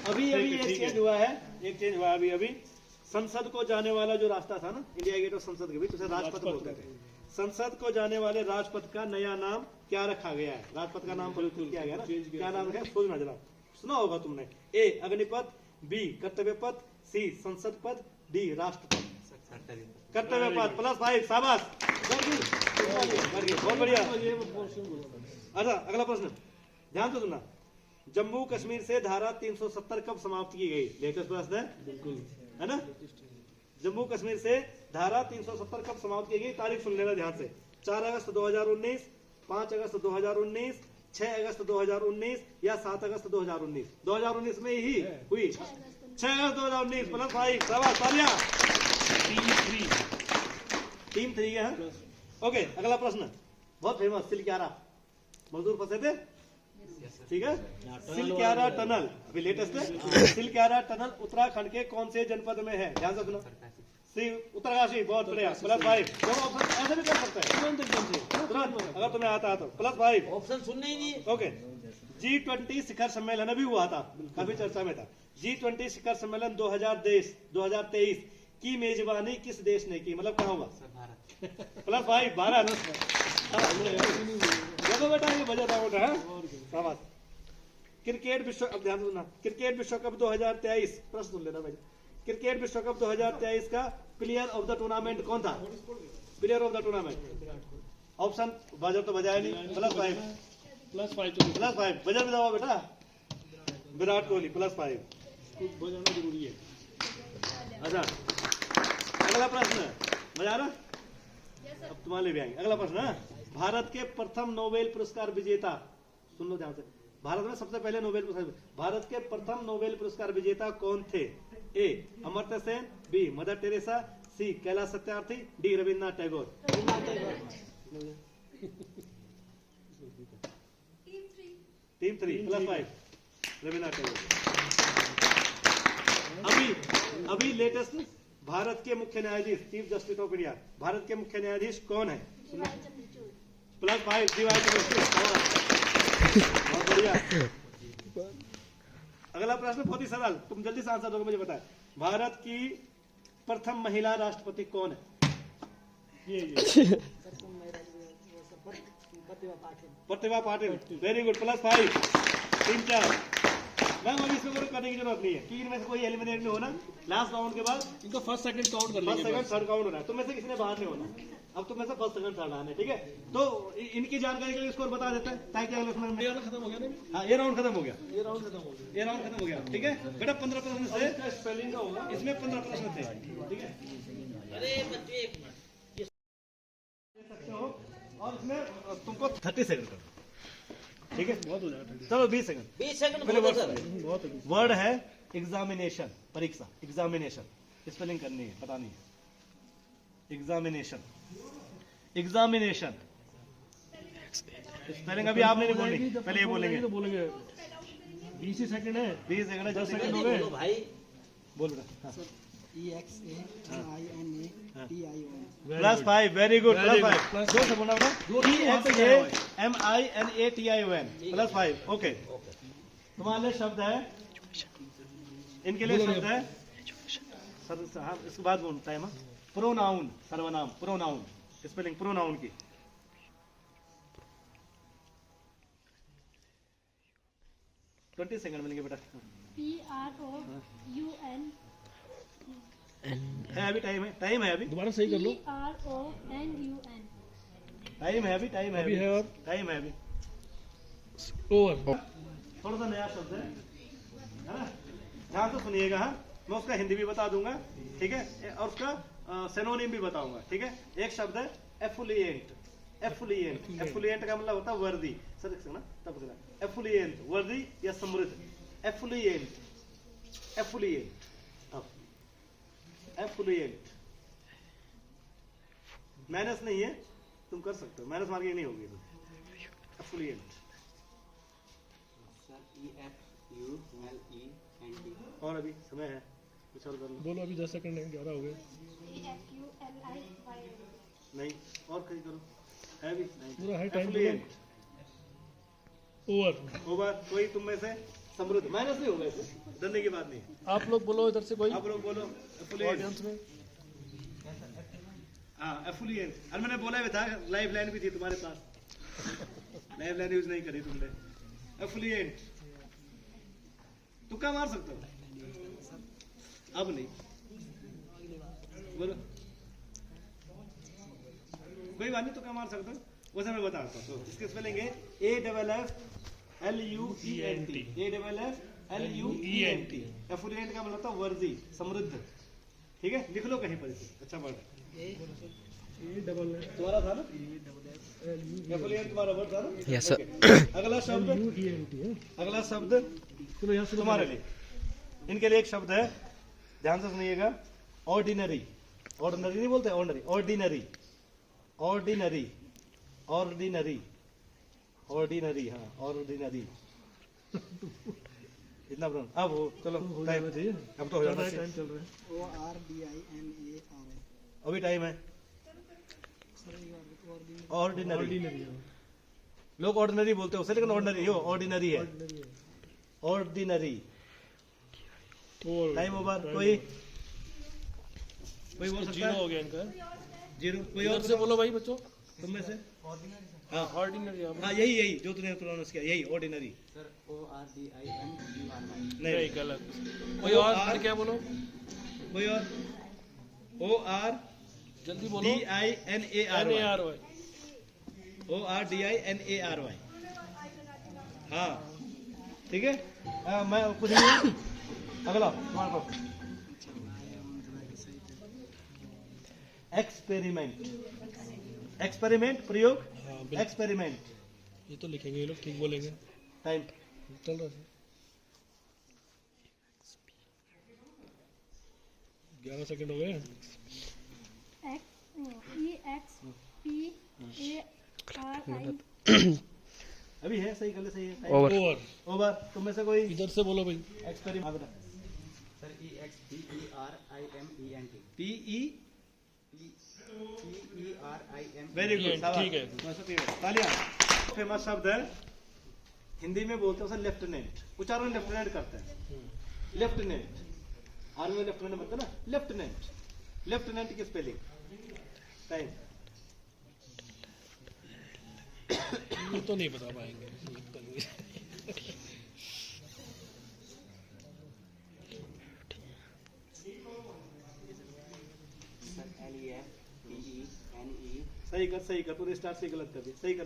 अभी एक चेंज हुआ है, एक चेंज हुआ अभी। संसद को जाने वाला जो रास्ता था ना, इंडिया गेट और संसद के बीच, उसे राजपथ बोलते थे। संसद को जाने वाले राजपथ का नया नाम क्या रखा गया है? राजपथ का नाम परिवर्तित किया गया ना, क्या नाम है? सोचना जरा, सुना होगा तुमने। ए अग्निपथ, बी कर्तव्य पथ, सी संसद पथ, डी राष्ट्रपथ। कर्तव्य पथ प्लस 5। शाबाश, बहुत बढ़िया। अच्छा, अगला प्रश्न ध्यान से सुनना। जम्मू कश्मीर से धारा 370 कब समाप्त की गई? लेटेस्ट प्रश्न है, बिल्कुल है ना। जम्मू कश्मीर से धारा 370 कब समाप्त की गई? तारीख सुन लेना ध्यान से। 4 अगस्त 2019, 5 अगस्त 2019, 6 अगस्त 2019 या 7 अगस्त 2019? 2019 में ही हुई। 6 अगस्त 2019 प्लस 5। शाबाश, तालियां। टीम 3 है। ओके, अगला प्रश्न बहुत फेमस, सिलक्यारा। मजदूर फंसे थे, ठीक है। सिलक्यारा टनल अभी लेटेस्ट है। सिलक्यारा टनल उत्तराखंड के कौन से जनपद में है? ध्यान से सुनो। सी उत्तरकाशी, बहुत बढ़िया प्लस 5। ऐसे भी कर सकते हैं तुरंत, अगर तुम्हें आता है तो प्लस 5। ऑप्शन सुनने ही नहीं। ओके, G20 शिखर सम्मेलन अभी हुआ था, काफी चर्चा में था। G20 शिखर सम्मेलन 2023 की मेजबानी किस देश ने की? मतलब कहाँ हुआ? प्लस 5, भारत। देखो बेटा, ये बजा था बेटा। शाबाश। क्रिकेट विश्व, अब ध्यान सुनना। क्रिकेट विश्व कप 2023, प्रश्न सुन लेना भाई। क्रिकेट विश्व कप 2023 का प्लेयर ऑफ द टूर्नामेंट कौन था? Player of the tournament. Option, buzzer तो बजाया नहीं, प्लस 5। प्लस 5 प्लस 5, बजर में दबाओ बेटा। विराट कोहली प्लस 5। बजाना जरूरी है। अच्छा, अगला प्रश्न मजा आ रहा? अब तुम्हारे लिए भी आएंगे। अगला प्रश्न है, भारत के प्रथम नोबेल पुरस्कार विजेता, सुन लो ध्यान से। भारत में सबसे पहले नोबेल पुरस्कार, भारत के प्रथम नोबेल पुरस्कार विजेता कौन थे? A Amartya Sen, B Mother Teresa, C Kailash Satyarthi, D Rabindranath Tagore. Team 3 +5 Rabindranath Tagore. अभी लेटेस्ट भारत के मुख्य न्यायाधीश, चीफ जस्टिस ऑफ इंडिया, भारत के मुख्य न्यायाधीश कौन है? +5 डीवाई चंद्रचूड़। बहुत बढ़िया। अगला प्रश्न बहुत ही सरल, तुम जल्दी से आंसर दोगे, मुझे बताए भारत की प्रथम महिला राष्ट्रपति कौन है? Pratibha Patil. Very good, +5 team 4। Ma'am अभी इसमें करने की जरूरत नहीं है क्योंकि इनमें से कोई एलिमिनेट नहीं होना। लास्ट राउंड के बाद इनका फर्स्ट सेकंड काउंट कर फर्स्ट लेंगे। सेकंड थर्ड काउंट होना है, तो में से किसी ने बाहर नहीं होना। अब तो में से फर्स्ट सेकंड थर्ड आना है, ठीक है? तो इनकी जानकारी के लिए स्कोर बता देते हैं ताकि अगले समय में। खत्म हो गया ना? हाँ, ये राउंड खत्म हो गया, ये राउंड खत्म हो गया। ये राउंड खत्म हो गया, ठीक है बेटा। 15 प्रश्न से स्पेलिंग का होगा। इसमें 15 प्रश्न थे, ठीक है? अरे बच्चे एक मिनट, सकते हो और इसमें तुमको 30 सेकंड कर दो, ठीक है? बहुत हो जाएगा। चलो 20 सेकंड। 20 सेकंड पहले बोलो वर्ड सर। बहुत है। वर्ड है एग्जामिनेशन, परीक्षा। एग्जामिनेशन स्पेलिंग करनी है, पता नहीं है। एग्जामिनेशन, एग्जामिनेशन स्पेलिंग अभी आपने नहीं बोलनी, पहले ये बोलेंगे। तो बोलेंगे 20 ही सेकंड है। 20 सेकंड है, 10 सेकंड हो जल्दी गए। बोलो भाई। बोल बेटा। EXAMINATION +5 very good, Very good. +5 दो से बोलना बेटा। EXAMINATION +5 okay. तुम्हारे लिए शब्द है, इनके लिए शब्द है सर। हाँ, इसके बाद बोल टाइम। प्रोनाउन, सर्वनाम, प्रोनाउन स्पेलिंग प्रोनाउन की। ट्वेंटी सेकंड मिलेंगे बेटा। PROUN है अभी टाइम है, टाइम है अभी, दोबारा सही कर लो। PRONUN टाइम है अभी, टाइम है अभी है और टाइम है अभी। ओवर। थोड़ा सा नया शब्द है ना? ध्यान से सुनिएगा। हाँ, मैं उसका हिंदी भी बता दूंगा, ठीक है? और उसका सिनोनिम भी बताऊंगा, ठीक है? एक शब्द है एफुलिएंट। एफुलिएंट, एफुलिएंट का मतलब होता है वर्दी। सर देख सकना तब बताना। एफुलिएंट वर्दी या समृद्ध। एफुलिएंट, एफुलिएंट, एफुलिएंट। मैनस नहीं है, तुम कर सकते हो, मैनस मार्किंग नहीं होगी। एफुलिएंट। और अभी समय है, कुछ और कर लो। बोलो अभी 10 सेकंड है, 11 हो गए। EFULIYN नहीं, और कहीं करो। है भी पूरा है टाइम। एफुलिएंट। ओवर। होगा कोई तुम में से समृद्ध। माइनस नहीं होगा, इसे डरने की बात नहीं। आप लोग बोलो इधर से कोई आप लोग बोलो एफुलिएंट। ऑडियंस में। हाँ, एफुलिएंट। और मैंने बोला भी था, लाइफ लाइन भी थी तुम्हारे पास, लाइफ लाइन यूज नहीं करी तुमने। एफुलिएंट तुक्का मार सकते हो, अब नहीं बोलो, कोई बात नहीं, तुक्का मार सकते हो। वैसे मैं बताता हूँ, तो इसके स्पेलिंग है AFFLUENT। AFFLUENT। एफुलिएंट का मतलब था वर्दी, समृद्ध, ठीक है? लिख लो कहीं पर इसे, अच्छा वर्ड तुम्हारा था ना? एफुलिएंट तुम्हारा वर्ड था ना? Yes, sir. Okay. अगला शब्द, UENT है। अगला शब्द तुम्हारे लिए, इनके लिए एक शब्द है, ध्यान से सुनिएगा। ऑर्डिनरी। ऑर्डिनरी नहीं बोलते, ordinary. Ordinary, ordinary, ordinary, ordinary. हाँ, ऑर्डिनरी। इतना प्रॉब्लम अब हो, चलो टाइम है, अब तो हो जाना टाइम चाहिए। चल रहा है। ORDINARI अभी टाइम है। Ordinary, ordinary. लोग ऑर्डिनरी बोलते हो उसे, लेकिन ऑर्डिनरी हो, ऑर्डिनरी है। ऑर्डिनरी। Time over. कोई बोल सकता जीरो है? हो गया इनका। जीरो। कोई इधर और से बोलो भाई बच्चों। तुम में से? हाँ, ऑर्डिनरी। हाँ, यही जो तूने प्रोनाउंस किया, यही ऑर्डिनरी। नहीं नहीं, गलत। कोई और फिर क्या बोलो? कोई और? OR जल्दी बोलो। DINARY। NARY। ORDINARY। हाँ, ठीक है? मैं कुछ नहीं। अगला तुम्हारे पास एक्सपेरिमेंट। एक्सपेरिमेंट प्रयोग, एक्सपेरिमेंट। ये तो लिखेंगे ये लोग, ठीक बोलेंगे। टाइम चल रहा है। 11 सेकंड हो गए। EXPARI. अभी है सही, गलत सही है? Over over. तुम में से कोई इधर से बोलो भाई। Experiment Sir, EXPERIMENT. PERIMENT. Very good, ठीक है। तालियां। फेमस शब्द है, हिंदी में बोलते हैं उसे लेफ्टिनेंट, उच्चारण लेफ्टिनेंट करते हैं। लेफ्टिनेंट, आर्मी में लेफ्टिनेंट बनता है ना, लेफ्टिनेंट। लेफ्टिनेंट की स्पेलिंग टाइम। ये तो नहीं बता पाएंगे। Sir, LEFTENE. सही कर, पूरे स्टार्ट से गलत कर दी, सही कर।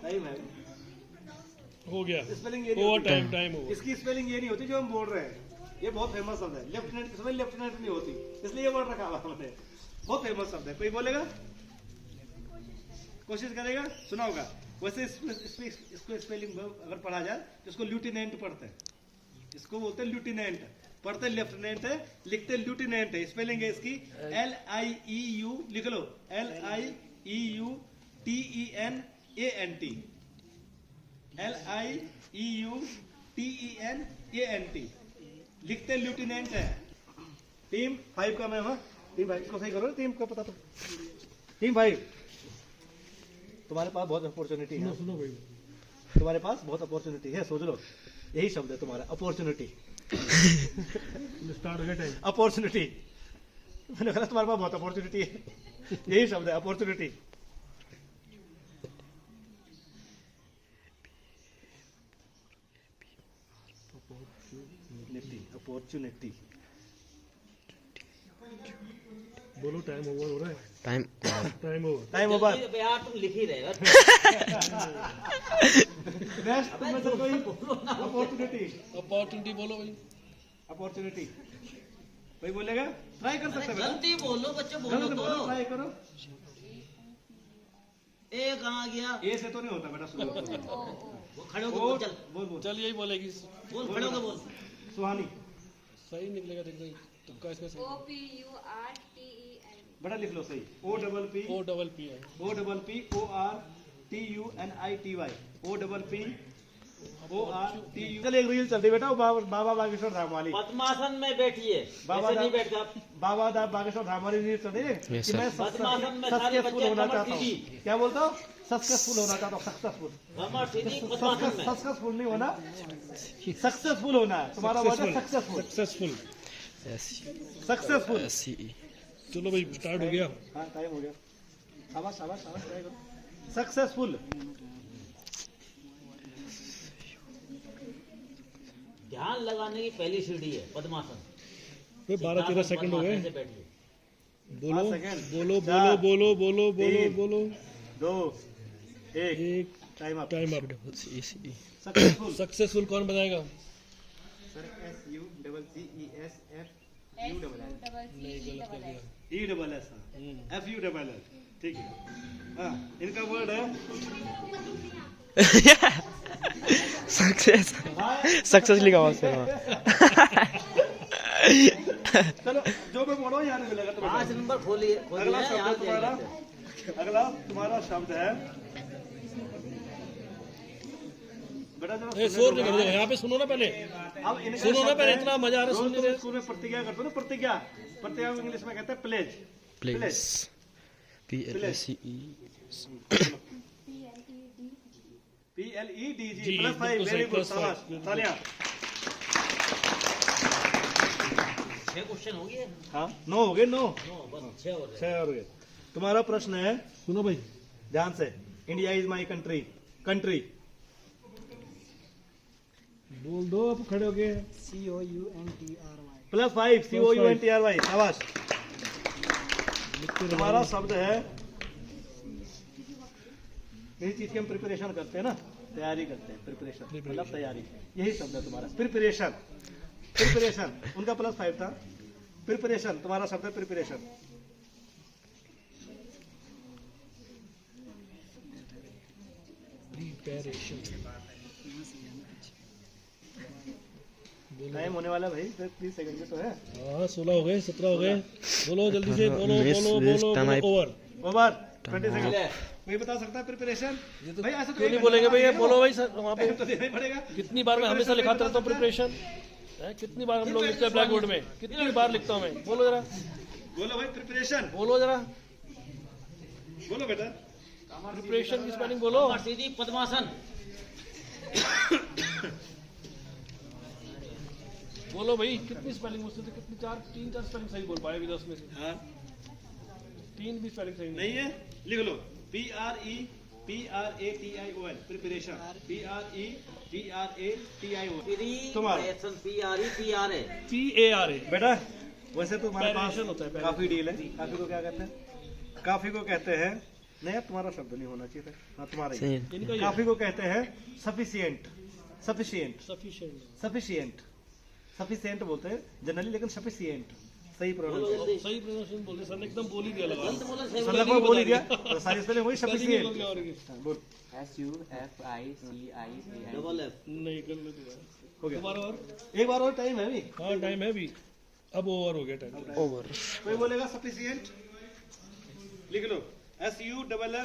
टाइम है, हो गया। स्पेलिंग ये नहीं ओवर होती। टाइम हो। इसकी स्पेलिंग ये नहीं होती जो हम बोल रहे हैं। ये बहुत फेमस शब्द है, लेफ्टिनेंट की स्पेलिंग लेफ्टिनेंट नहीं होती, इसलिए ये वर्ड रखा हुआ हमने। बहुत फेमस शब्द है। कोई बोलेगा, कोशिश करेगा, सुना होगा। वैसे इसको स्पेलिंग अगर पढ़ा जाए तो इसको ल्यूटिनेंट पढ़ते हैं, इसको बोलते हैं ल्यूटिनेंट। पढ़ते लेफ्टिनेंट है, लिखते ल्यूटिनेंट है। स्पेलिंग है इसकी LIEU, लिख लो, LIEUTENANT, LIEUTENANT, लिखते ल्यूटिनेंट है। टीम 5 का मैं हूँ। टीम 5 इसको सही करो, टीम का पता तो। टीम 5, तुम्हारे पास बहुत अपॉर्चुनिटी है। सुनो भाई। तुम्हारे पास बहुत अपॉर्चुनिटी है, सोच लो। यही शब्द है तुम्हारा, अपॉर्चुनिटी। स्टार्ट हो गया टाइम। अपॉर्चुनिटी, मैंने कहा तुम्हारे पास बहुत अपॉर्चुनिटी है, यही शब्द है, अपॉर्चुनिटी। अपॉर्चुनिटी। बोलो, टाइम ओवर हो रहा है। Time time over. Time over. जल्दी यार तुम लिख ही रहे हो। नेक्स्ट तुम में से कोई अपॉर्चुनिटी। अपॉर्चुनिटी बोलो भाई। अपॉर्चुनिटी कोई बोलेगा? ट्राई कर सकते हैं बेटा। जल्दी बोलो बच्चे, बोलो जल्दी बोलो, तो। ट्राई करो। ए कहाँ गया? ए से तो नहीं होता बेटा, सुनो। वो खड़े होके बोल, चल बोल बोल। चल यही बोलेगी। बोल, खड़े होके बोल। सुहानी, सही निकलेगा, देख दो तुक्का इसका सही। OPURTEN. बड़ा लिख लो सही। OPPORTUNITY, ORTUNITY। चल एक रील चल रही बेटा, बाबा बागेश्वर धाम वाली। पद्मासन में बैठिए, बाबा ऐसे नहीं दा- बैठता। बाबा बागेश्वर धाम वाली रील चल रही है कि Yes, sir. मैं पद्मासन में सारे सक्सेसफुल बच्चे होना कमर चाहता हूँ। सीधी। क्या बोलता हूँ? सक्सेसफुल होना चाहता हूँ, सक्सेसफुल। कमर सीधी पद्मासन में। सक्सेसफुल नहीं होना, सक्सेसफुल होना है। तुम्हारा वर्ड है सक्सेसफुल। सक्सेसफुल। सक्सेसफुल। SCE चलो भाई, स्टार्ट हो गया। हाँ, टाइम हो गया। शाबाश शाबाश शाबाश, ट्राई करो। सक्सेसफुल। ध्यान लगाने की पहली सीढ़ी है पद्मासन। 12-13 सेकंड हो गए। से बैठिए। बोलो 5 सेकंड। बोलो 4, बोलो बोलो बोलो बोलो 3, बोलो। 2, 1, एक time up. Time up. CE successful. Successful कौन बताएगा? Sir SUCCESFULL। ESS, FULL। ठीक है। हाँ, इनका वर्ड है सक्सेस लिखा हुआ सर। चलो, जो मैं बोल रहा हूँ याद मिलेगा तुम्हें। 5 नंबर खोलिए, अगला खोलिए, शब्द याद तुम्हारा, जाएगा। अगला तुम्हारा शब्द है बेटा, जरा ए, सुनने शोर दो। नहीं कर दो, यहाँ पे सुनो ना पहले। अब इनका सुनो ना शब्द पहले, है, इतना मजा आ रहा है रोज सुनने तुम में। स्कूल में प्रतिज्ञा करते हो ना, प्रतिज्ञा। प्रतिज्ञा को इंग्लिश में कहते हैं प्लेज। प्लेस PLACE PLEDG जी, +5। बिल्कुल वेरी सही, गुड, +5, शाबाश, बिल्कुल। तालियां। 6 क्वेश्चन हो गए। हाँ, 9 हो गए, 9 बस 6 हो रहे। 6 हो गए। तुम्हारा प्रश्न है, सुनो भाई। ध्यान से। India is my country. Country बोल दो, आप खड़े हो गए। COUNTRY. +5 COUNTRY, शाबाश। लिखते रहो। तुम्हारा शब्द है, किसी चीज की हम प्रिपरेशन करते हैं ना, तैयारी करते हैं, प्रिपरेशन मतलब तैयारी। यही शब्द है तुम्हारा, प्रिपरेशन। प्रिपरेशन उनका +5 था। प्रिपरेशन तुम्हारा शब्द है, प्रिपरेशन। प्रिपरेशन। टाइम होने वाला भाई, 30 सेकंड के तो है। हाँ 16 हो गए, 17 हो गए, बोलो जल्दी से, बोलो Miss, बोलो miss, बोलो time बोलो, ओवर। Over 20 second. कोई बता सकता है प्रिपरेशन? भाई ऐसा क्यों नहीं बोलेंगे भैया, बोलो भाई सर वहाँ पे। तो देना ही पड़ेगा। कितनी बार मैं हमेशा लिखाता रहता हूँ प्रिपरेशन, कितनी बार हम लोग लिखते हैं ब्लैक बोर्ड में, कितनी बार लिखता हूँ मैं, बोलो जरा, बोलो भाई प्रिपरेशन, बोलो जरा, बोलो बेटा। प्रिपरेशन की स्पेलिंग बोलो। सीधी पद्मासन। बोलो भाई, कितनी स्पेलिंग मुझसे तो कितनी, 3-4 स्पेलिंग सही बोल पाए अभी 10 में से, हाँ 3 भी स्पेलिंग सही नहीं है, लिख लो PREPRATION प्रिपरेशन, PREPRATION। तुम्हारा PRE TARA। बेटा वैसे तो हमारे पास Preparation होता है, काफी डील है। काफी को क्या कहते हैं? काफी को कहते हैं, नहीं तुम्हारा शब्द नहीं होना चाहिए था, हाँ तुम्हारा ही। इनका ये काफी को कहते हैं sufficient, sufficient, sufficient. Sufficient, sufficient बोलते हैं जनरली, लेकिन सफिशिएंट सही प्रोनाउंसिएशन। सही प्रोनाउंसिएशन बोलते, सर ने एकदम बोल ही दिया लगा। सर को बोल ही दिया, तो सारी स्पेलिंग वही सफिशिएंट। बोल SUFICIAN। Double F. नहीं कर लो दोबारा, हो गया, दोबारा और। एक बार और टाइम है अभी। हाँ टाइम है अभी, अब ओवर हो गया टाइम। ओवर। कोई बोलेगा सफिशिएंट, लिख लो SUFFI।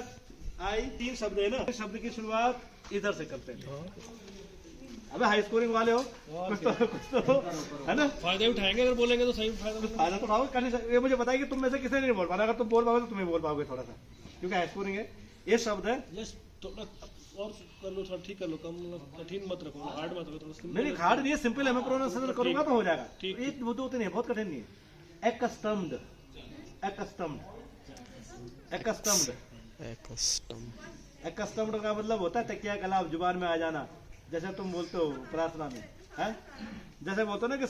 3 शब्द है ना, शब्द की शुरुआत इधर से करते हैं। अबे हाई स्कोरिंग वाले हो, कुछ तो है ना, फायदा उठाएंगे अगर बोलेंगे तो सही फायदा। फायदा तो उठाओगे। कर नहीं सकते, ये मुझे बताइए कि तुम में से किसी नहीं बोल पाना, अगर तुम बोल पाओगे तो तुम्हें बोल पाओगे थोड़ा सा, क्योंकि हाई स्कोरिंग है। ये शब्द है, जस्ट थोड़ा और कर लो, थोड़ा ठीक कर लो, कम कठिन मत रखो, हार्ड मत रखो, थोड़ा नहीं सिंपल। हार्ड नहीं है, सिंपल है। मैं प्रोनाउंसिएशन करूंगा तो हो जाएगा। ठीक। ये मुद्दे होते नहीं, बहुत कठिन नहीं है। एक्स्टम्ड, एक्स्टम्ड, एक्स्टम्ड, Custom। एक्स्टम्ड का मतलब होता है तकिया कलाम, जुबान में आ जाना। जैसे तुम बोलते हो प्रार्थना में, है जैसे बोलते हो ना कि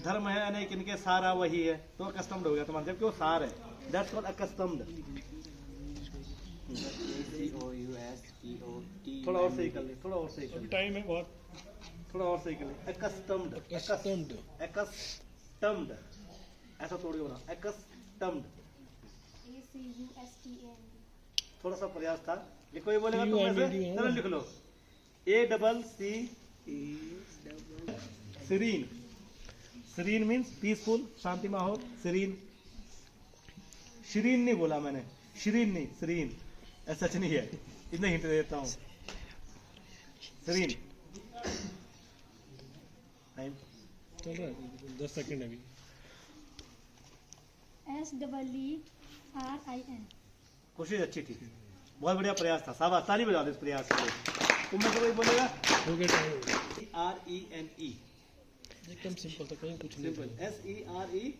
धर्म है अनेक इनके सारा वही है, तो अकस्टम्ड हो गया तुम्हारा, जबकि वो सार है। That's called accustomed. थोड़ा और सही कर ले, थोड़ा और सही कर ले, टाइम है बहुत। थोड़ा और सही कर ले। Accustomed, Accustomed। अकस्टम्ड, ऐसा तोड़ के बना, अकस्टम्ड। ACUSTAN। थोड़ा सा प्रयास था। लिखो, ये बोलेगा तुम में से, चलो लिख लो ACC। Serene, serene means peaceful, शांति माहौल, सीरीन। शिरीन नहीं बोला मैंने, शिरीन नहीं, सीरीन ऐसा नहीं है, इतना हिंट देता हूँ। सीरीन। टाइम चल रहा है 10 सेकंड अभी। SEERIN। कोशिश अच्छी थी, बहुत बढ़िया प्रयास था, शाबाश, ताली बजा दो इस प्रयास के लिए। तुम में से कोई बोलेगा हो गया टाइम, RENE, एकदम सिंपल था, कहीं कुछ नहीं। सिंपल SERENE,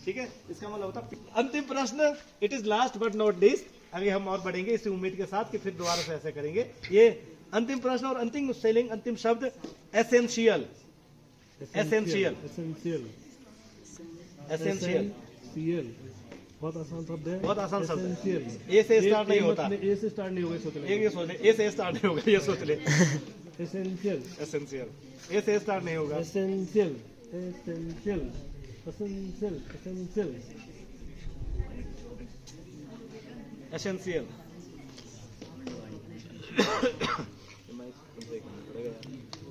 ठीक है। इसका मतलब होता है अंतिम प्रश्न। It is last but not least. आगे हम और बढ़ेंगे इसी उम्मीद के साथ कि फिर दोबारा से ऐसे करेंगे। ये अंतिम प्रश्न और अंतिम स्पेलिंग, अंतिम शब्द essential, essential, essential. Essential, CL बहुत आसान शब्द है, बहुत आसान शब्द है। Essential। ए से स्टार्ट नहीं होता, ए से स्टार्ट नहीं होगा, सोच एक ये सोच ले, ए से स्टार्ट नहीं होगा, ये सोच ले। एसेंशियल, एसेंशियल, ए से स्टार्ट नहीं होगा। Essential, essential, essential, essential. Essential.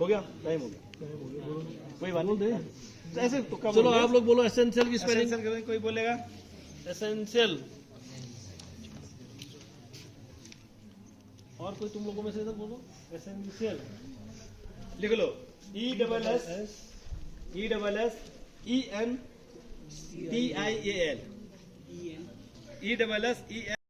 हो गया, टाइम हो गया, कोई बात नहीं। ऐसे तो कब चलो आप लोग बोलो एसेंशियल की स्पेलिंग। एसेंशियल कोई बोलेगा? एसेंशियल। और कोई तुम लोगों में से इधर बोलो एसेंशियल। लिख लो ESSENTIAL, ESSENTIAL।